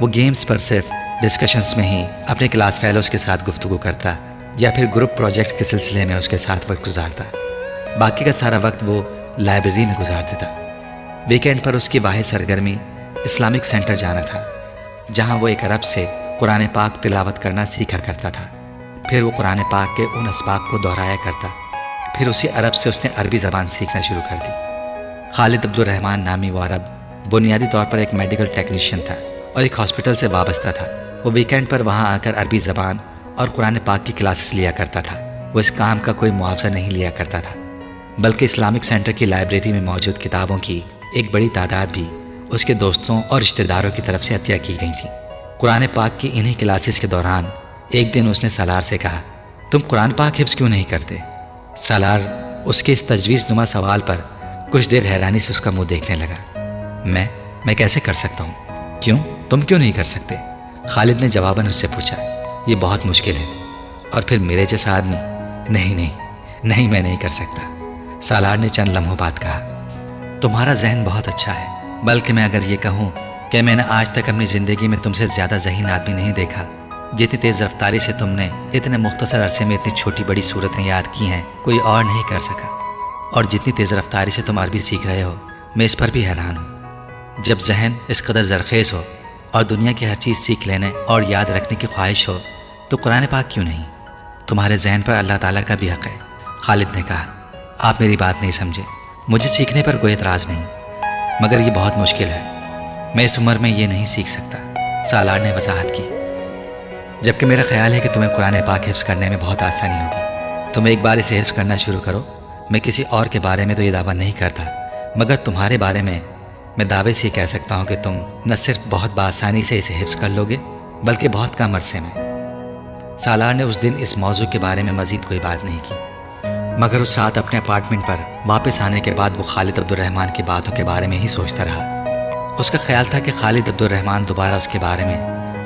وہ گیمز پر صرف ڈسکشنز میں ہی اپنے کلاس فیلوز کے ساتھ گفتگو کرتا یا پھر گروپ پروجیکٹ کے سلسلے میں اس کے ساتھ وقت گزارتا۔ باقی کا سارا وقت وہ لائبریری میں گزار دیتا۔ ویکینڈ پر اس کی واحد سرگرمی اسلامک سینٹر جانا تھا، جہاں وہ ایک عرب سے قرآن پاک تلاوت کرنا سیکھا کرتا تھا۔ پھر وہ قرآن پاک کے ان اسباق کو دہرایا کرتا۔ پھر اسی عرب سے اس نے عربی زبان سیکھنا شروع کر دی۔ خالد عبد الرحمن نامی وہ عرب بنیادی طور پر ایک میڈیکل ٹیکنیشین تھا اور ایک ہاسپٹل سے وابستہ تھا۔ وہ ویکینڈ پر وہاں آ کر عربی زبان اور قرآن پاک کی کلاسز لیا کرتا تھا۔ وہ اس کام کا کوئی معاوضہ نہیں لیا کرتا تھا، بلکہ اسلامک سینٹر کی لائبریری میں موجود کتابوں کی ایک بڑی تعداد بھی اس کے دوستوں اور رشتہ داروں کی طرف سے عطیہ کی گئی تھی۔ قرآن پاک کی انہی کلاسز کے دوران ایک دن اس نے سالار سے کہا، تم قرآن پاک حفظ کیوں نہیں کرتے؟ سالار اس کے اس تجویز نما سوال پر کچھ دیر حیرانی سے اس کا منہ دیکھنے لگا۔ میں کیسے کر سکتا ہوں؟ کیوں؟ تم کیوں نہیں کر سکتے؟ خالد نے جواباً اس سے پوچھا۔ یہ بہت مشکل ہے، اور پھر میرے جیسا آدمی؟ نہیں میں نہیں کر سکتا، سالار نے چند لمحوں بعد کہا۔ تمہارا ذہن بہت اچھا ہے، بلکہ میں اگر یہ کہوں کہ میں نے آج تک اپنی زندگی میں تم سے زیادہ ذہین آدمی نہیں دیکھا۔ جتنی تیز رفتاری سے تم نے اتنے مختصر عرصے میں اتنی چھوٹی بڑی صورتیں یاد کی ہیں کوئی اور نہیں کر سکا، اور جتنی تیز رفتاری سے تم عربی سیکھ رہے ہو میں اس پر بھی حیران ہوں۔ جب ذہن اس قدر زرخیز ہو اور دنیا کی ہر چیز سیکھ لینے اور یاد رکھنے کی خواہش ہو تو قرآن پاک کیوں نہیں؟ تمہارے ذہن پر اللہ تعالیٰ کا بھی حق ہے۔ خالد نے کہا، آپ میری بات نہیں سمجھے۔ مجھے سیکھنے پر کوئی اعتراض نہیں، مگر یہ بہت مشکل ہے۔ میں اس عمر میں یہ نہیں سیکھ سکتا، سالار نے وضاحت کی۔ جبکہ میرا خیال ہے کہ تمہیں قرآن پاک حفظ کرنے میں بہت آسانی ہوگی۔ تم ایک بار اسے حفظ کرنا شروع کرو۔ میں کسی اور کے بارے میں تو یہ دعویٰ نہیں کرتا، مگر تمہارے بارے میں دعوے سے یہ کہہ سکتا ہوں کہ تم نہ صرف بہت بآسانی سے اسے حفظ کر لو گے، بلکہ بہت کم عرصے میں۔ سالار نے اس دن اس موضوع کے بارے میں مزید کوئی بات نہیں کی، مگر اس رات اپنے اپارٹمنٹ پر واپس آنے کے بعد وہ خالد عبد الرحمن کی باتوں کے بارے میں ہی سوچتا رہا۔ اس کا خیال تھا کہ خالد عبد الرحمن دوبارہ اس کے بارے میں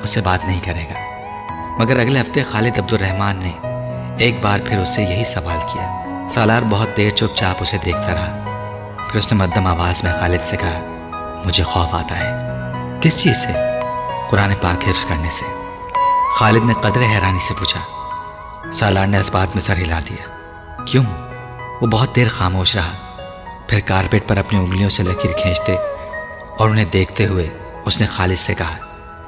اس سے بات نہیں کرے گا، مگر اگلے ہفتے خالد عبد الرحمن نے ایک بار پھر اس سے یہی سوال کیا۔ سالار بہت دیر چپ چاپ اسے دیکھتا رہا، پھر اس نے مدھم آواز میں خالد سے کہا، مجھے خوف آتا ہے۔ کس چیز سے؟ قرآن پاک حفظ کرنے سے۔ خالد نے قدر حیرانی سے پوچھا۔ سالار نے اس بات میں سر ہلا دیا۔ کیوں؟ وہ بہت دیر خاموش رہا، پھر کارپیٹ پر اپنی انگلیوں سے لکیر کھینچتے اور انہیں دیکھتے ہوئے اس نے خالد سے کہا،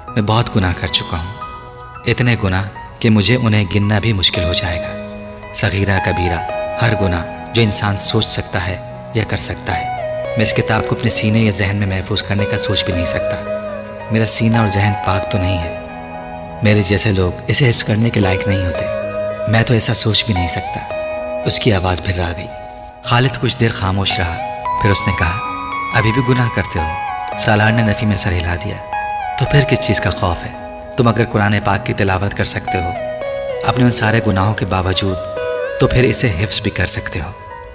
میں بہت گناہ کر چکا ہوں، اتنے گناہ کہ مجھے انہیں گننا بھی مشکل ہو جائے گا۔ صغیرہ کبیرہ ہر گناہ جو انسان سوچ سکتا ہے یا کر سکتا ہے، میں اس کتاب کو اپنے سینے یا ذہن میں محفوظ کرنے کا سوچ بھی نہیں سکتا۔ میرا سینہ اور ذہن پاک تو نہیں ہے، میرے جیسے لوگ اسے حفظ کرنے کے لائق نہیں ہوتے، میں تو ایسا سوچ بھی نہیں سکتا۔ اس کی آواز پھر آ گئی۔ خالد کچھ دیر خاموش رہا، پھر اس نے کہا، ابھی بھی گناہ کرتے ہو؟ سالار نے نفی میں سر ہلا دیا۔ تو پھر کس چیز کا خوف ہے؟ تم اگر قرآن پاک کی تلاوت کر سکتے ہو اپنے ان سارے گناہوں کے باوجود، تو پھر اسے حفظ بھی کر سکتے ہو۔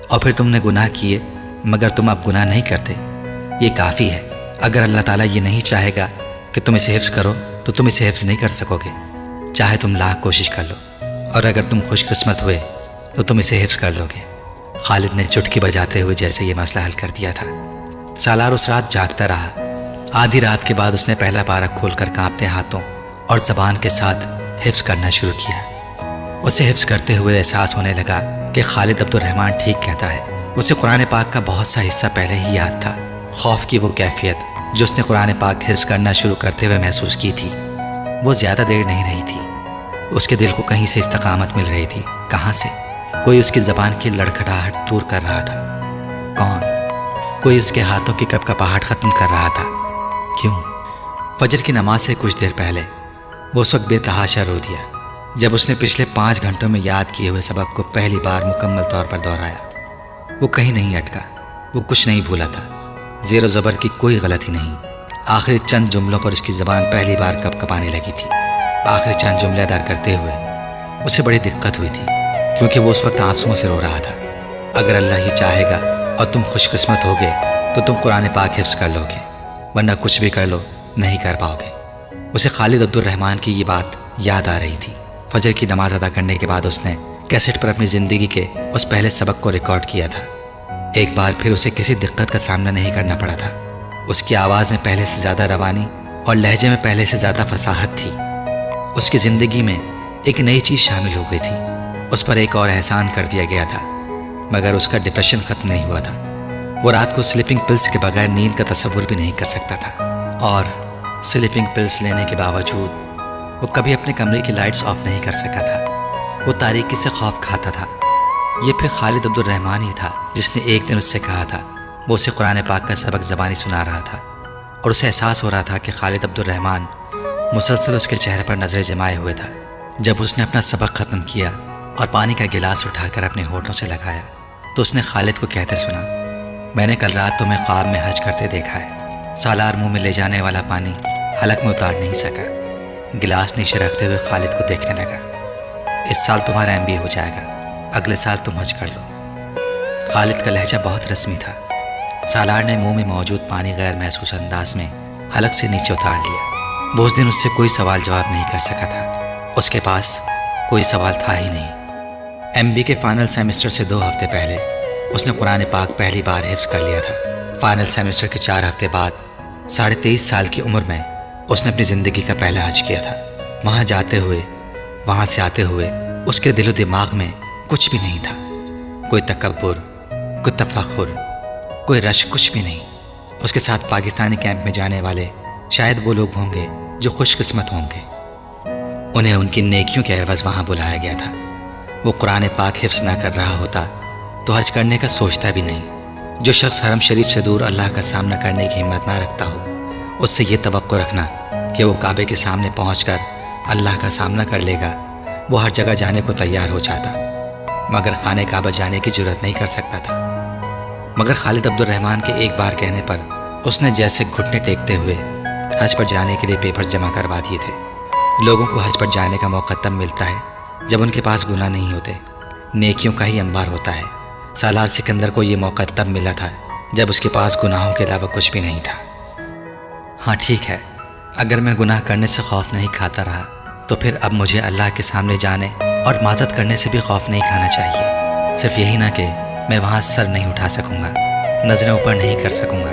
اور پھر تم نے گناہ کیے مگر تم اب گناہ نہیں کرتے، یہ کافی ہے۔ اگر اللہ تعالیٰ یہ نہیں چاہے گا کہ تم اسے حفظ کرو تو تم اسے حفظ نہیں کر سکو گے، چاہے تم لاکھ کوشش کر لو، اور اگر تم خوش قسمت ہوئے تو تم اسے حفظ کر لو گے۔ خالد نے چٹکی بجاتے ہوئے جیسے یہ مسئلہ حل کر دیا تھا۔ سالار اس رات جاگتا رہا۔ آدھی رات کے بعد اس نے پہلا پارہ کھول کر کانپتے ہاتھوں اور زبان کے ساتھ حفظ کرنا شروع کیا۔ اسے حفظ کرتے ہوئے احساس ہونے لگا کہ خالد عبد الرحمن ٹھیک کہتا ہے۔ اسے قرآن پاک کا بہت سا حصہ پہلے ہی یاد تھا۔ خوف کی وہ کیفیت جو اس نے قرآن پاک حفظ کرنا شروع کرتے ہوئے محسوس کی تھی، وہ زیادہ دیر نہیں رہی تھی۔ اس کے دل کو کہیں سے استقامت مل رہی تھی۔ کہاں سے؟ کوئی اس کی زبان کی لڑکھڑاہٹ دور کر رہا تھا۔ کون؟ کوئی اس کے ہاتھوں کی کپکپاہٹ ختم کر رہا تھا۔ کیوں؟ فجر کی نماز سے کچھ دیر پہلے وہ اس وقت بے تحاشا رو دیا جب اس نے پچھلے 5 گھنٹوں میں یاد کیے ہوئے سبق کو پہلی بار مکمل طور پر دہرایا۔ وہ کہیں نہیں اٹکا، وہ کچھ نہیں بھولا تھا، زیر و زبر کی کوئی غلطی نہیں۔ آخری چند جملوں پر اس کی زبان پہلی بار کپکپانے لگی تھی۔ آخری چند جملے ادا کرتے ہوئے اسے بڑی دقت ہوئی تھی، کیونکہ وہ اس وقت آنسوؤں سے رو رہا تھا۔ اگر اللہ ہی چاہے گا اور تم خوش قسمت ہوگے تو تم قرآن پاک حفظ کر لو گے، ورنہ کچھ بھی کر لو نہیں کر پاؤ گے۔ اسے خالد عبد الرحمن کی یہ بات یاد آ رہی تھی۔ فجر کی نماز ادا کرنے کے بعد اس نے کیسٹ پر اپنی زندگی کے اس پہلے سبق کو ریکارڈ کیا تھا۔ ایک بار پھر اسے کسی دقت کا سامنا نہیں کرنا پڑا تھا۔ اس کی آواز میں پہلے سے زیادہ روانی اور لہجے میں پہلے سے زیادہ فصاحت تھی۔ اس کی زندگی میں ایک نئی چیز شامل ہو گئی تھی۔ اس پر ایک اور احسان کر دیا گیا تھا، مگر اس کا ڈپریشن ختم نہیں ہوا تھا۔ وہ رات کو سلیپنگ پلس کے بغیر نیند کا تصور بھی نہیں کر سکتا تھا، اور سلیپنگ پلس لینے کے باوجود وہ کبھی اپنے کمرے کی لائٹس آف نہیں کر سکا تھا۔ وہ تاریکی سے خوف کھاتا تھا۔ یہ پھر خالد عبد الرحمن ہی تھا جس نے ایک دن اس سے کہا تھا۔ وہ اسے قرآن پاک کا سبق زبانی سنا رہا تھا، اور اسے احساس ہو رہا تھا کہ خالد عبد الرحمن مسلسل اس کے چہرے پر نظریں جمائے ہوئے تھا۔ جب اس نے اپنا سبق ختم کیا اور پانی کا گلاس اٹھا کر اپنے ہونٹوں سے لگایا تو اس نے خالد کو کہتے سنا، میں نے کل رات تمہیں خواب میں حج کرتے دیکھا ہے۔ سالار منہ میں لے جانے والا پانی حلق میں اتار نہیں سکا۔ گلاس نیچے رکھتے ہوئے خالد کو دیکھنے لگا۔ اس سال تمہارا MBA ہو جائے گا، اگلے سال تم حج کر لو۔ خالد کا لہجہ بہت رسمی تھا۔ سالار نے منہ میں موجود پانی غیر محسوس انداز میں حلق سے نیچے اتار لیا۔ وہ اس دن اس سے کوئی سوال جواب نہیں کر سکا تھا۔ اس کے پاس کوئی سوال تھا ہی نہیں۔ MBA کے فائنل سیمسٹر سے 2 ہفتے پہلے اس نے قرآن پاک پہلی بار حفظ کر لیا تھا۔ فائنل سیمسٹر کے 4 ہفتے بعد 23.5 سال کی عمر میں اس نے اپنی زندگی کا پہلا حج کیا تھا۔ وہاں جاتے ہوئے، وہاں سے آتے ہوئے اس کے دل و دماغ میں کچھ بھی نہیں تھا، کوئی تکبر، کوئی تفخر، کوئی رش، کچھ بھی نہیں۔ اس کے ساتھ پاکستانی کیمپ میں جانے والے شاید وہ لوگ ہوں گے جو خوش قسمت ہوں گے، انہیں ان کی نیکیوں کے عوض وہاں بلایا گیا تھا۔ وہ قرآن پاک حفظ نہ کر رہا ہوتا تو حج کرنے کا سوچتا بھی نہیں۔ جو شخص حرم شریف سے دور اللہ کا سامنا کرنے کی ہمت نہ رکھتا ہو، اس سے یہ توقع رکھنا کہ وہ کعبے کے سامنے پہنچ کر اللہ کا سامنا کر لے گا، وہ ہر جگہ جانے کو تیار ہو جاتا، مگر خانہ کعبہ جانے کی جرات نہیں کر سکتا تھا۔ مگر خالد عبد الرحمن کے ایک بار کہنے پر اس نے جیسے گھٹنے ٹیکتے ہوئے حج پر جانے کے لیے پیپر جمع کروا دیے تھے۔ لوگوں کو حج پر جانے کا موقع تب ملتا ہے جب ان کے پاس گناہ نہیں ہوتے، نیکیوں کا ہی انبار ہوتا ہے۔ سالار سکندر کو یہ موقع تب ملا تھا جب اس کے پاس گناہوں کے علاوہ کچھ بھی نہیں تھا۔ ہاں ٹھیک ہے، اگر میں گناہ کرنے سے خوف نہیں کھاتا رہا تو پھر اب مجھے اللہ کے سامنے جانے اور معذرت کرنے سے بھی خوف نہیں کھانا چاہیے۔ صرف یہی نہ کہ میں وہاں سر نہیں اٹھا سکوں گا، نظریں اوپر نہیں کر سکوں گا،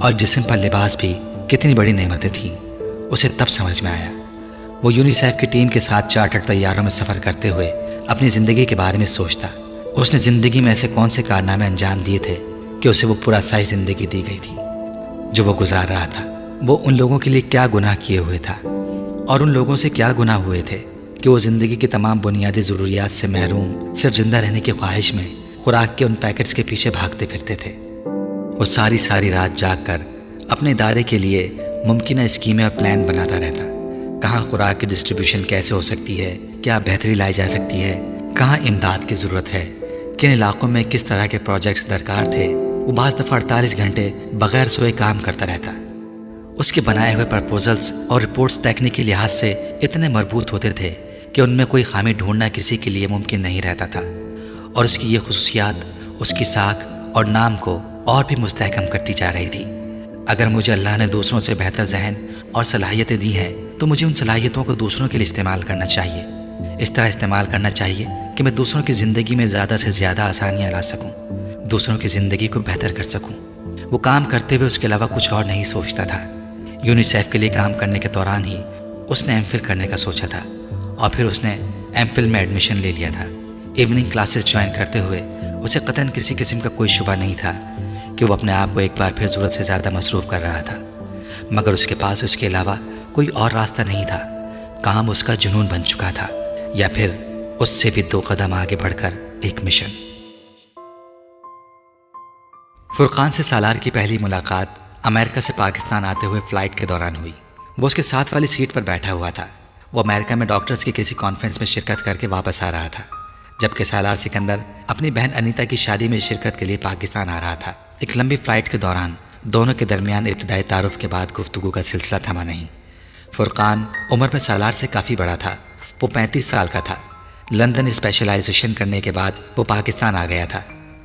اور جسم پر لباس بھی کتنی بڑی نعمتیں تھیں، اسے تب سمجھ میں آیا۔ وہ یونیسیف کی ٹیم کے ساتھ چارٹرڈ طیاروں میں سفر کرتے ہوئے اپنی زندگی کے بارے میں سوچتا۔ اس نے زندگی میں ایسے کون سے کارنامے انجام دیے تھے کہ اسے وہ پورا سائز زندگی دی گئی تھی جو وہ گزار رہا تھا۔ وہ ان لوگوں کے لیے کیا گناہ کیے ہوئے تھا اور ان لوگوں سے کیا گناہ ہوئے تھے کہ وہ زندگی کی تمام بنیادی ضروریات سے محروم صرف زندہ رہنے کی خواہش میں خوراک کے ان پیکٹس کے پیچھے بھاگتے پھرتے تھے۔ وہ ساری رات جاگ کر اپنے ادارے کے لیے ممکنہ اسکیمیں اور پلان بناتا رہتا۔ کہاں خوراک کی ڈسٹریبیوشن کیسے ہو سکتی ہے، کیا بہتری لائی جا سکتی ہے، کہاں امداد کی ضرورت ہے، کن علاقوں میں کس طرح کے پروجیکٹس درکار تھے۔ وہ بعض دفعہ 48 گھنٹے بغیر سوئے کام کرتا رہتا۔ اس کے بنائے ہوئے پرپوزلز اور رپورٹس تکنیکی لحاظ سے اتنے مربوط ہوتے تھے کہ ان میں کوئی خامی ڈھونڈنا کسی کے لیے ممکن نہیں رہتا تھا، اور اس کی یہ خصوصیات اس کی ساکھ اور نام کو اور بھی مستحکم کرتی جا رہی تھی۔ اگر مجھے اللہ نے دوسروں سے بہتر ذہن اور صلاحیتیں دی ہیں تو مجھے ان صلاحیتوں کو دوسروں کے لیے استعمال کرنا چاہیے، اس طرح استعمال کرنا چاہیے کہ میں دوسروں کی زندگی میں زیادہ سے زیادہ آسانیاں لا سکوں، دوسروں کی زندگی کو بہتر کر سکوں۔ وہ کام کرتے ہوئے اس کے علاوہ کچھ اور نہیں سوچتا تھا۔ یونیسیف کے لیے کام کرنے کے دوران ہی اس نے ایم فل کرنے کا سوچا تھا، اور پھر اس نے ایم فل میں ایڈمیشن لے لیا تھا۔ ایوننگ کلاسز جوائن کرتے ہوئے اسے قطعاً کسی قسم کا کوئی شبہ نہیں تھا کہ وہ اپنے آپ کو ایک بار پھر ضرورت سے زیادہ مصروف کر رہا تھا، مگر اس کے پاس اس کے علاوہ کوئی اور راستہ نہیں تھا۔ کام اس کا جنون بن چکا تھا، یا پھر اس سے بھی 2 قدم آگے بڑھ کر ایک مشن۔ فرقان سے سالار کی پہلی ملاقات امریکہ سے پاکستان آتے ہوئے فلائٹ کے دوران ہوئی۔ وہ اس کے ساتھ والی سیٹ پر بیٹھا ہوا تھا۔ وہ امریکہ میں ڈاکٹرز کی کسی کانفرنس میں شرکت کر کے واپس آ رہا تھا، جبکہ سالار سکندر اپنی بہن انیتا کی شادی میں شرکت کے لیے پاکستان آ رہا تھا۔ ایک لمبی فلائٹ کے دوران دونوں کے درمیان ابتدائی تعارف کے بعد گفتگو کا سلسلہ تھما نہیں۔ فرقان عمر میں سالار سے کافی بڑا تھا۔ وہ 35 سال کا تھا۔ لندن اسپیشلائزیشن کرنے کے بعد وہ پاکستان آ گیا تھا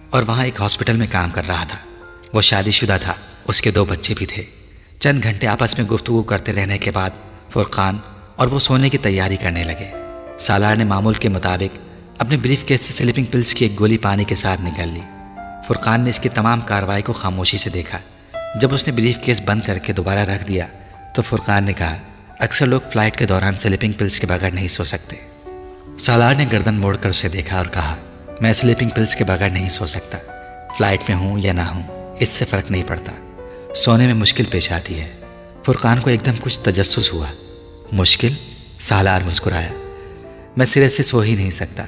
اور وہاں ایک ہاسپٹل میں کام کر رہا تھا۔ وہ شادی شدہ تھا، اس کے 2 بچے بھی تھے۔ چند گھنٹے آپس میں گفتگو کرتے رہنے کے بعد فرقان اور وہ سونے کی تیاری کرنے لگے۔ سالار نے معمول کے مطابق اپنے بریف کیس سے سلیپنگ پلز کی ایک گولی پانی کے ساتھ نکال لی۔ فرقان نے اس کی تمام کارروائی کو خاموشی سے دیکھا۔ جب اس نے بریف کیس بند کر کے دوبارہ رکھ دیا تو فرقان نے کہا، اکثر لوگ فلائٹ کے دوران سلیپنگ پلز کے بغیر نہیں سو سکتے۔ سالار نے گردن موڑ کر اسے دیکھا اور کہا، میں سلیپنگ پلز کے بغیر نہیں سو سکتا۔ فلائٹ میں ہوں یا نہ ہوں اس سے فرق نہیں پڑتا، سونے میں مشکل پیش آتی ہے۔ فرقان کو ایک دم کچھ تجسس ہوا۔ مشکل؟ سالار مسکرایا، میں سرے سے سو ہی نہیں سکتا۔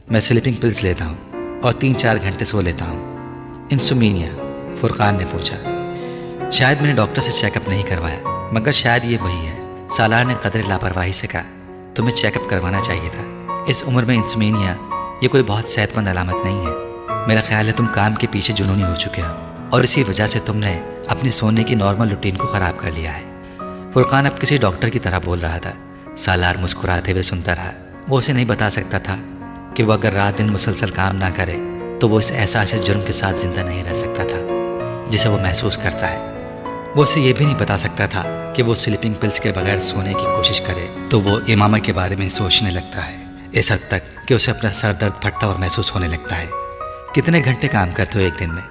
میں سلیپنگ پلز لیتا ہوں اور 3-4 گھنٹے سو لیتا ہوں۔ انسومینیا؟ فرقان نے پوچھا۔ شاید میں نے ڈاکٹر سے چیک اپ نہیں کروایا، مگر شاید یہ وہی ہے۔ سالار نے قدر لاپرواہی سے کہا، تمہیں چیک اپ کروانا چاہیے تھا۔ اس عمر میں انسومینیا یہ کوئی بہت صحت مند علامت نہیں ہے۔ میرا خیال ہے تم کام کے پیچھے جنونی ہو چکے ہو اور اسی وجہ سے تم نے اپنی سونے کی نارمل روٹین کو خراب کر لیا ہے۔ فرقان اب کسی ڈاکٹر کی طرح بول رہا تھا۔ سالار مسکراتے ہوئے سنتا رہا۔ وہ اسے نہیں بتا سکتا تھا کہ وہ اگر رات دن مسلسل کام نہ کرے تو وہ اس احساس جرم کے ساتھ زندہ نہیں رہ سکتا تھا جسے وہ محسوس کرتا ہے۔ وہ اسے یہ بھی نہیں بتا سکتا تھا کہ وہ سلیپنگ پلز کے بغیر سونے کی کوشش کرے تو وہ امامہ کے بارے میں سوچنے لگتا ہے، اس حد تک کہ اسے اپنا سر درد پھٹتا اور محسوس ہونے لگتا ہے۔ کتنے گھنٹے کام کرتے ہو ایک دن میں؟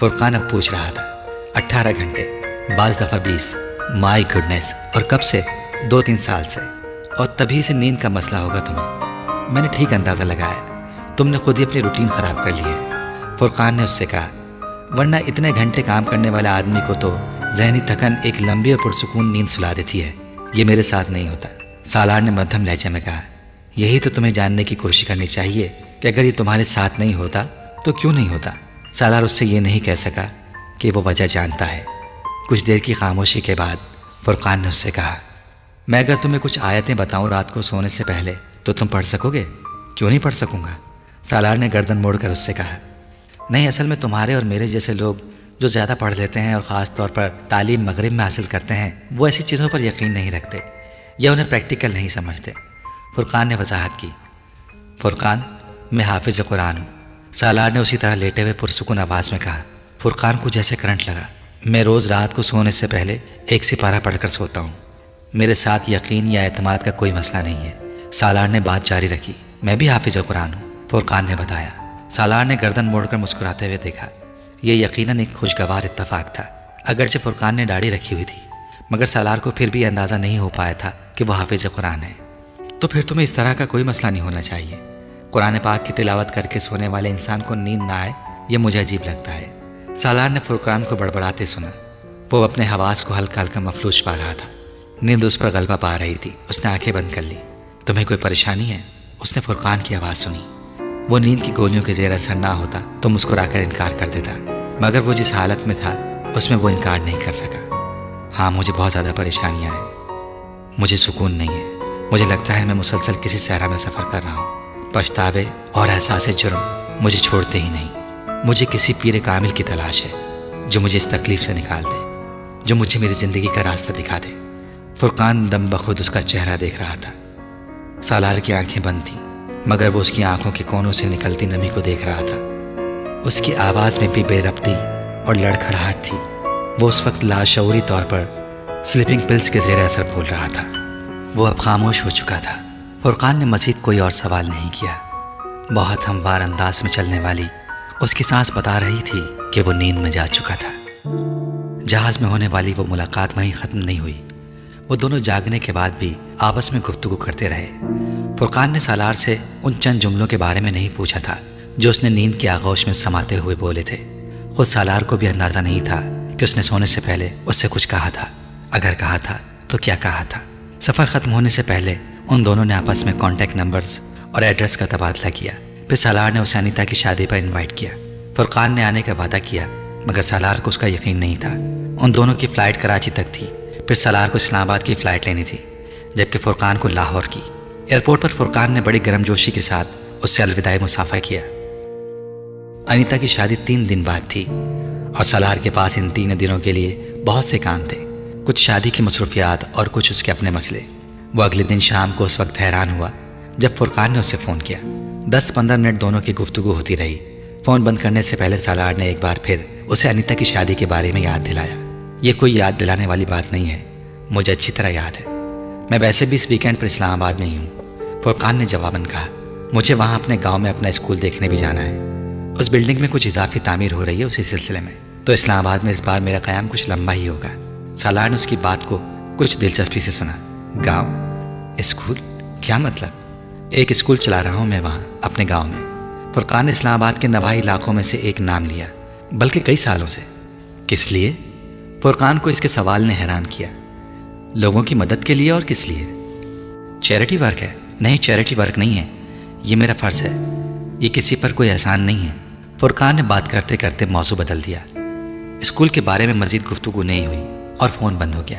فرقان اب پوچھ رہا تھا۔ 18 گھنٹے، بعض دفعہ 20۔ مائی گڈنس! اور کب سے؟ 2-3 سال سے۔ اور تبھی سے نیند کا مسئلہ ہوگا تمہیں۔ میں نے ٹھیک اندازہ لگایا، تم نے خود ہی اپنی روٹین خراب کر لی ہے۔ فرقان نے اس سے کہا، ورنہ اتنے گھنٹے کام کرنے والے آدمی کو تو ذہنی تھکن ایک لمبی اور پرسکون نیند سلا دیتی ہے۔ یہ میرے ساتھ نہیں ہوتا۔ سالار نے مدھم لہجے میں کہا، یہی تو تمہیں جاننے کی کوشش کرنی چاہیے کہ اگر یہ تمہارے ساتھ نہیں ہوتا تو کیوں نہیں ہوتا۔ سالار اس سے یہ نہیں کہہ سکا کہ وہ وجہ جانتا ہے۔ کچھ دیر کی خاموشی کے بعد فرقان نے اس سے کہا، میں اگر تمہیں کچھ آیتیں بتاؤں رات کو سونے سے پہلے تو تم پڑھ سکو گے؟ کیوں نہیں پڑھ سکوں گا؟ سالار نے گردن موڑ کر اس سے کہا، نہیں، اصل میں تمہارے اور میرے جیسے لوگ جو زیادہ پڑھ لیتے ہیں اور خاص طور پر تعلیم مغرب میں حاصل کرتے ہیں وہ ایسی چیزوں پر یقین نہیں رکھتے یا انہیں پریکٹیکل نہیں سمجھتے۔ فرقان نے وضاحت کی، فرقان، میں حافظ قرآن ہوں۔ سالار نے اسی طرح لیٹے ہوئے پرسکون آواز میں کہا۔ فرقان کو جیسے کرنٹ لگا۔ میں روز رات کو سونے سے پہلے 1 سپارہ پڑھ کر سوتا ہوں۔ میرے ساتھ یقین یا اعتماد کا کوئی مسئلہ نہیں ہے۔ سالار نے بات جاری رکھی، میں بھی حافظ قرآن ہوں، فرقان نے بتایا۔ سالار نے گردن موڑ کر مسکراتے ہوئے دیکھا۔ یہ یقیناً ایک خوشگوار اتفاق تھا۔ اگرچہ فرقان نے داڑھی رکھی ہوئی تھی مگر سالار کو پھر بھی اندازہ نہیں ہو پایا تھا کہ وہ حافظ قرآن ہے۔ تو پھر تمہیں اس طرح کا کوئی مسئلہ نہیں ہونا چاہیے۔ قرآن پاک کی تلاوت کر کے سونے والے انسان کو نیند نہ آئے یہ مجھے عجیب لگتا ہے۔ سالار نے فرقان کو بڑبڑاتے سنا۔ وہ اپنے حواس کو ہلکا ہلکا مفلوج پا رہا تھا۔ نیند اس پر غلبہ پا رہی تھی۔ اس نے آنکھیں بند کر لی۔ تمہیں کوئی پریشانی ہے؟ اس نے فرقان کی آواز سنی۔ وہ نیند کی گولیوں کے زیر اثر نہ ہوتا تو مسکرا کر انکار کر دیتا، مگر وہ جس حالت میں تھا اس میں وہ انکار نہیں کر سکا۔ ہاں مجھے بہت زیادہ پریشانیاں ہیں، مجھے سکون نہیں ہے، مجھے لگتا ہے میں مسلسل کسی صحرا میں سفر کر رہا ہوں۔ پچھتاوے اور احساس جرم مجھے چھوڑتے ہی نہیں۔ مجھے کسی پیر کامل کی تلاش ہے جو مجھے اس تکلیف سے نکال دے، جو مجھے میری زندگی کا راستہ دکھا دے۔ فرقان دم بخود اس کا چہرہ دیکھ رہا تھا۔ سالار کی آنکھیں بند تھیں مگر وہ اس کی آنکھوں کے کونوں سے نکلتی نمی کو دیکھ رہا تھا۔ اس کی آواز میں بھی بے ربطی اور لڑکھڑاہٹ تھی۔ وہ اس وقت لاشعوری طور پر سلیپنگ پلز کے زیر اثر بول رہا تھا۔ وہ اب خاموش ہو چکا تھا۔ فرقان نے مزید کوئی اور سوال نہیں کیا۔ بہت ہموار انداز میں چلنے والی اس کی سانس بتا رہی تھی کہ وہ نیند میں جا چکا تھا۔ جہاز میں ہونے والی وہ ملاقات وہیں ختم نہیں ہوئی۔ وہ دونوں جاگنے کے بعد بھی آپس میں گفتگو کرتے رہے۔ فرقان نے سالار سے ان چند جملوں کے بارے میں نہیں پوچھا تھا جو اس نے نیند کے آغوش میں سماتے ہوئے بولے تھے۔ خود سالار کو بھی اندازہ نہیں تھا کہ اس نے سونے سے پہلے اس سے کچھ کہا تھا، اگر کہا تھا تو کیا کہا تھا۔ سفر ختم ہونے سے پہلے ان دونوں نے آپس میں کانٹیکٹ نمبرز اور ایڈریس کا تبادلہ کیا۔ پھر سالار نے اسے انیتا کی شادی پر انوائٹ کیا۔ فرقان نے آنے کا وعدہ کیا مگر سالار کو اس کا یقین نہیں تھا۔ ان دونوں کی فلائٹ کراچی تک تھی، پھر سالار کو اسلام آباد کی فلائٹ لینی تھی جبکہ فرقان کو لاہور کی۔ ایئرپورٹ پر فرقان نے بڑی گرم جوشی کے ساتھ اس سے الوداعی مصافحہ کیا۔ انیتا کی شادی 3 دن بعد تھی اور سالار کے پاس ان 3 دنوں کے لیے بہت سے کام تھے، کچھ شادی کی مصروفیات اور کچھ اس کے اپنے مسئلے۔ وہ اگلے دن شام کو اس وقت حیران ہوا جب فرقان نے اس سے فون کیا۔ 10-15 منٹ دونوں کی گفتگو ہوتی رہی۔ فون بند کرنے سے پہلے سالار نے ایک بار پھر اسے انیتا کی شادی کے بارے میں یاد دلایا۔ یہ کوئی یاد دلانے والی بات نہیں ہے، مجھے اچھی طرح یاد ہے، میں ویسے بھی اس ویکینڈ پر اسلام آباد میں ہی ہوں۔ فرقان نے جواباً کہا، مجھے وہاں اپنے گاؤں میں اپنا اسکول دیکھنے بھی جانا ہے۔ اس بلڈنگ میں کچھ اضافی تعمیر ہو رہی ہے، اسی سلسلے میں تو اسلام آباد میں اس بار میرا قیام کچھ لمبا ہی ہوگا۔ سالار نے اس کی بات کو کچھ دلچسپی سے سنا۔ گاؤں؟ اسکول؟ کیا مطلب؟ ایک اسکول چلا رہا ہوں میں وہاں اپنے گاؤں میں۔ فرقان نے اسلام آباد کے نواحی علاقوں میں سے ایک نام لیا، بلکہ کئی سالوں سے۔ کس لیے؟ فرقان کو اس کے سوال نے حیران کیا۔ لوگوں کی مدد کے لیے اور کس لیے؟ چیریٹی ورک ہے؟ نہیں، چیریٹی ورک نہیں ہے، یہ میرا فرض ہے، یہ کسی پر کوئی احسان نہیں ہے۔ فرقان نے بات کرتے کرتے موضوع بدل دیا۔ اسکول کے بارے میں مزید گفتگو نہیں ہوئی اور فون بند ہو گیا۔